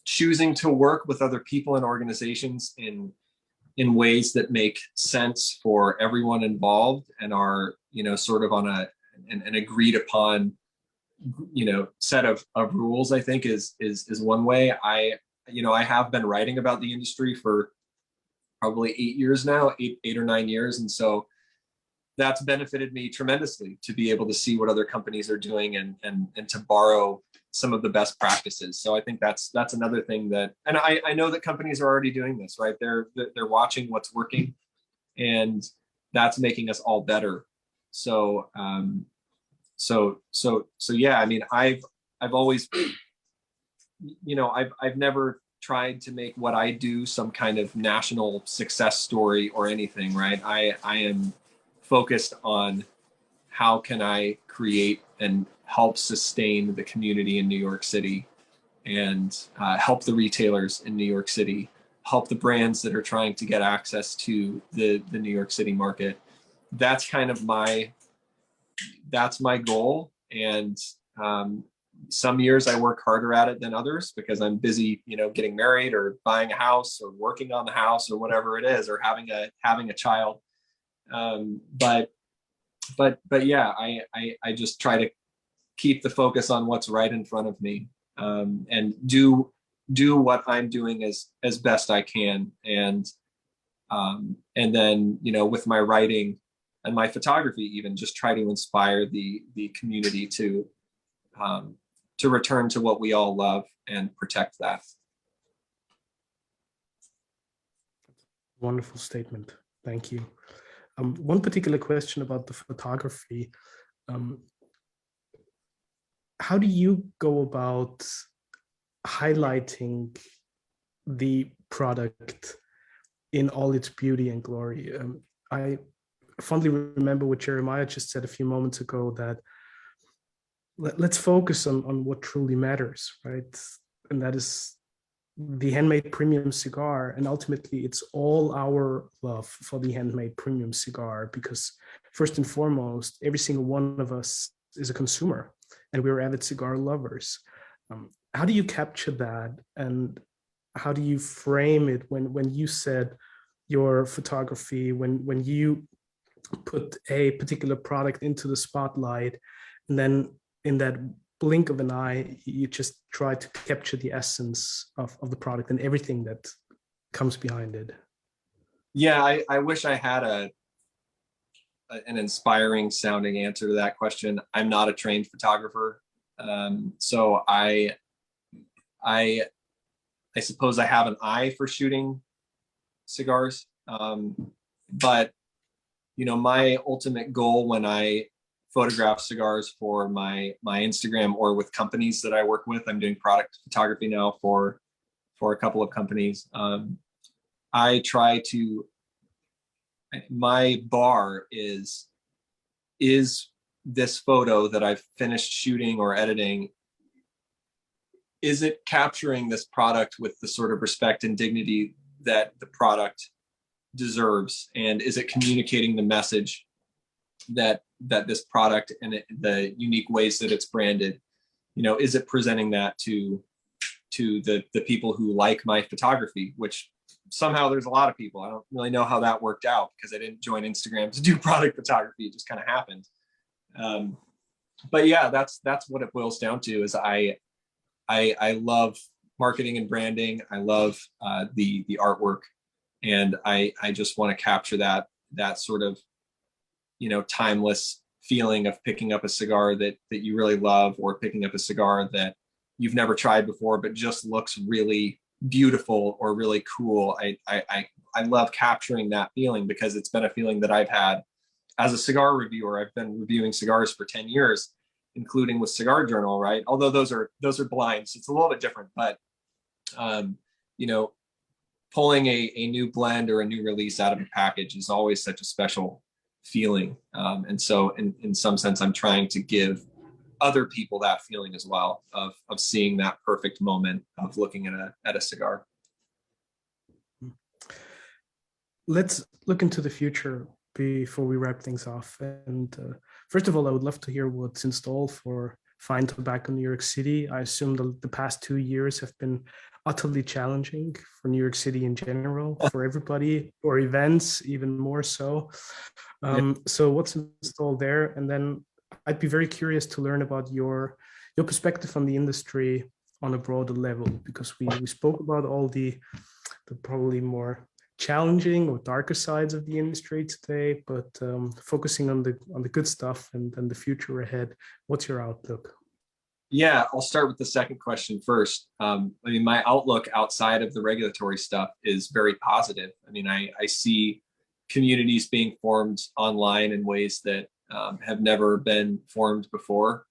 choosing to work with other people and organizations in ways that make sense for everyone involved and are, you know, sort of on an agreed upon, you know, set of rules, I think is one way. I have been writing about the industry for probably 8 years now, eight or 9 years. And so that's benefited me tremendously to be able to see what other companies are doing and to borrow some of the best practices. So I think that's another thing that, and I know that companies are already doing this, right? They're watching what's working, and that's making us all better. So yeah, I mean, I've always, you know, I've never tried to make what I do some kind of national success story or anything, right? I am focused on how can I create and help sustain the community in New York City, and help the retailers in New York City, help the brands that are trying to get access to the New York City market. That's kind of that's my goal. And some years I work harder at it than others because I'm busy, you know, getting married or buying a house or working on the house or whatever it is, or having a child. But yeah, I just try to keep the focus on what's right in front of me, and do what I'm doing as best I can. And then, you know, with my writing and my photography, even just try to inspire the community to return to what we all love and protect that. Wonderful statement. Thank you. One particular question about the photography. How do you go about highlighting the product in all its beauty and glory? I fondly remember what Jeremiah just said a few moments ago, that let's focus on what truly matters, right? And that is the handmade premium cigar, and ultimately it's all our love for the handmade premium cigar, because first and foremost, every single one of us is a consumer and we're avid cigar lovers. How do you capture that, and how do you frame it when you said your photography, when you put a particular product into the spotlight, and then in that blink of an eye, you just try to capture the essence of the product and everything that comes behind it? Yeah, I wish I had an inspiring sounding answer to that question. I'm not a trained photographer. So I suppose I have an eye for shooting cigars. But my ultimate goal when I photograph cigars for my Instagram or with companies that I work with, I'm doing product photography now for a couple of companies. I try to, my bar is this photo that I've finished shooting or editing, is it capturing this product with the sort of respect and dignity that the product deserves? And is it communicating the message that this product and the unique ways that it's branded, is it presenting that to the people who like my photography, which somehow there's a lot of people. I don't really know how that worked out because I didn't join Instagram to do product photography. It just kind of happened. But yeah, that's what it boils down to, is I love marketing and branding. I love the artwork, and I just want to capture that sort of, timeless feeling of picking up a cigar that you really love, or picking up a cigar that you've never tried before but just looks really beautiful or really cool. I love capturing that feeling because it's been a feeling that I've had as a cigar reviewer. I've been reviewing cigars for 10 years, including with Cigar Journal, right? Although those are blind, so it's a little bit different. But pulling a new blend or a new release out of a package is always such a special feeling. And so in some sense, I'm trying to give other people that feeling as well, of seeing that perfect moment of looking at a cigar. Let's look into the future before we wrap things off. And first of all, I would love to hear what's in store for Fine Tobacco New York City. I assume the past 2 years have been utterly challenging for New York City in general, for everybody, or events even more so. So what's installed there? And then I'd be very curious to learn about your perspective on the industry on a broader level, because we spoke about all the probably more challenging or darker sides of the industry today, but focusing on the good stuff and the future ahead. What's your outlook? Yeah, I'll start with the second question first. My outlook outside of the regulatory stuff is very positive. I see communities being formed online in ways that have never been formed before.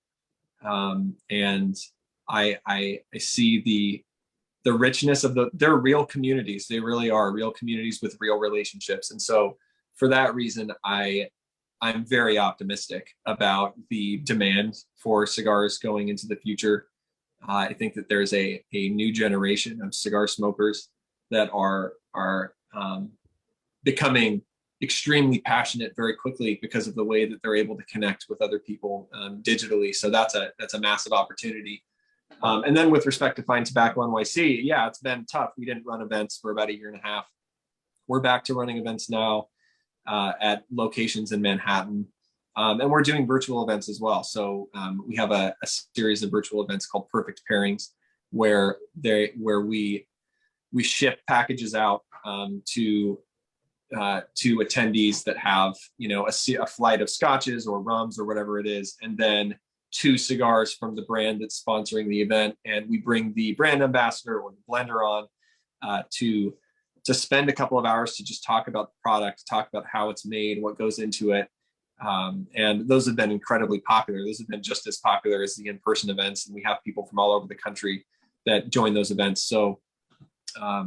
And I see the richness of they're real communities. They really are real communities with real relationships. And so for that reason, I'm very optimistic about the demand for cigars going into the future. I think that there's a new generation of cigar smokers that are becoming extremely passionate very quickly because of the way that they're able to connect with other people digitally. So that's a massive opportunity. And then with respect to Fine Tobacco NYC, yeah, it's been tough. We didn't run events for about 1.5 years. We're back to running events now at locations in Manhattan. And we're doing virtual events as well. So we have a series of virtual events called Perfect Pairings, where we ship packages out to attendees that have a flight of scotches or rums or whatever it is, and then 2 cigars from the brand that's sponsoring the event, and we bring the brand ambassador or the blender on to spend a couple of hours to just talk about the product, talk about how it's made, what goes into it. And those have been incredibly popular. Those have been just as popular as the in-person events, and we have people from all over the country that join those events. So yeah,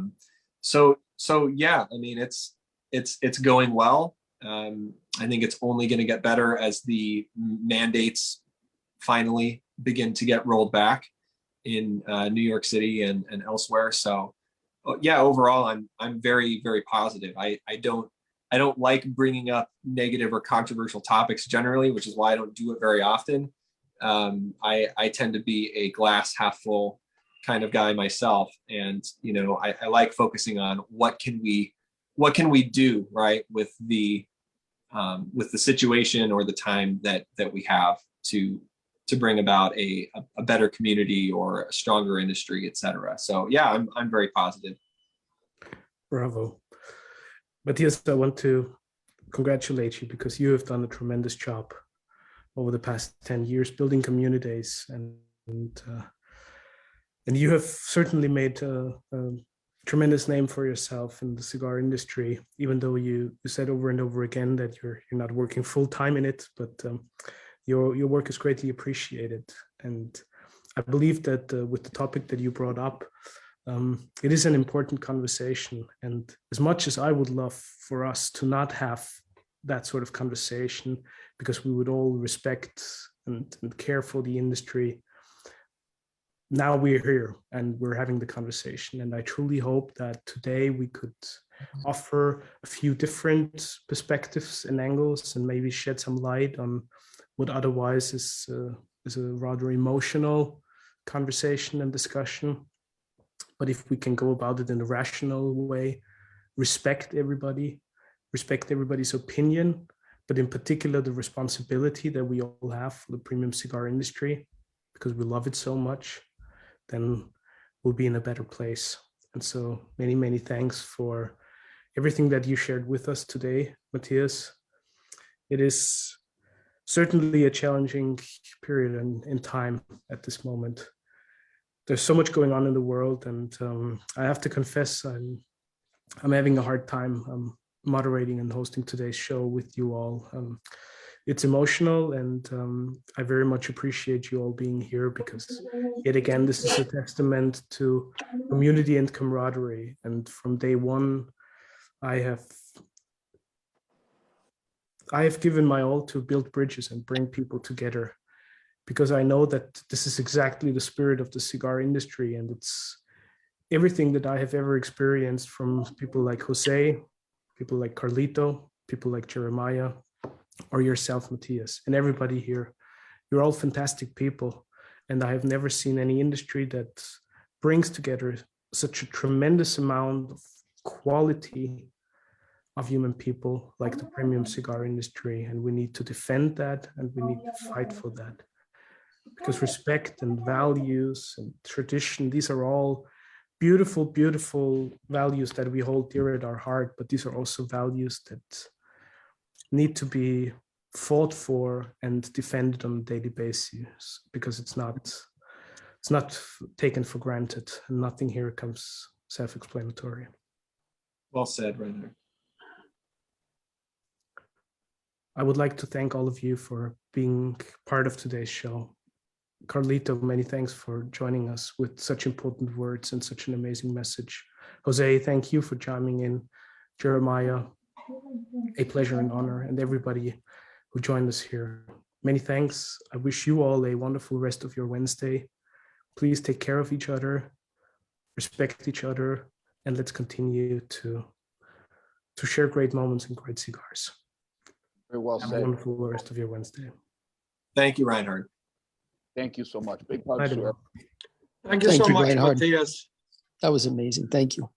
it's going well. I think it's only going to get better as the mandates finally begin to get rolled back. in New York City and elsewhere. So yeah, overall, I'm very, very positive. I don't like bringing up negative or controversial topics generally, which is why I don't do it very often. I tend to be a glass half full kind of guy myself, and I like focusing on what can we do, right, with the situation or the time that we have to bring about a better community or a stronger industry, etc. So yeah, I'm very positive. Bravo. Matthias, I want to congratulate you because you have done a tremendous job over the past 10 years building communities, and you have certainly made a tremendous name for yourself in the cigar industry, even though you said over and over again that you're not working full time in it, but your work is greatly appreciated. And I believe that with the topic that you brought up, it is an important conversation. And as much as I would love for us to not have that sort of conversation, because we would all respect and care for the industry, now we're here and we're having the conversation. And I truly hope that today we could offer a few different perspectives and angles and maybe shed some light on what otherwise is a rather emotional conversation and discussion. But if we can go about it in a rational way, respect everybody's opinion, but in particular the responsibility that we all have for the premium cigar industry, because we love it so much, then we'll be in a better place. And so many, many thanks for everything that you shared with us today, Matthias. It is certainly a challenging period in time at this moment. There's so much going on in the world, and I have to confess I'm having a hard time moderating and hosting today's show with you all. It's emotional, and I very much appreciate you all being here, because yet again, this is a testament to community and camaraderie. And from day one, I have given my all to build bridges and bring people together, because I know that this is exactly the spirit of the cigar industry, and it's everything that I have ever experienced from people like Jose, people like Carlito, people like Jeremiah, or yourself, Matthias, and everybody here. You're all fantastic people, and I have never seen any industry that brings together such a tremendous amount of quality of human people like the premium cigar industry. And we need to defend that, and we need to fight for that, because respect and values and tradition, these are all beautiful, beautiful values that we hold dear at our heart, but these are also values that need to be fought for and defended on a daily basis, because it's not taken for granted, and nothing here comes self-explanatory. Well said, Rainer. I would like to thank all of you for being part of today's show. Carlito, many thanks for joining us with such important words and such an amazing message. Jose, thank you for chiming in. Jeremiah, a pleasure and honor, and everybody who joined us here. Many thanks. I wish you all a wonderful rest of your Wednesday. Please take care of each other, respect each other, and let's continue to share great moments and great cigars. Very well Have said. a wonderful rest of your Wednesday. Thank you, Reinhard. Thank you so much. Big hugs Bye, to everyone. Thank you Thank so you, much, Reinhard. Matthias. That was amazing. Thank you.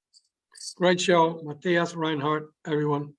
Great show, Matthias, Reinhard, everyone.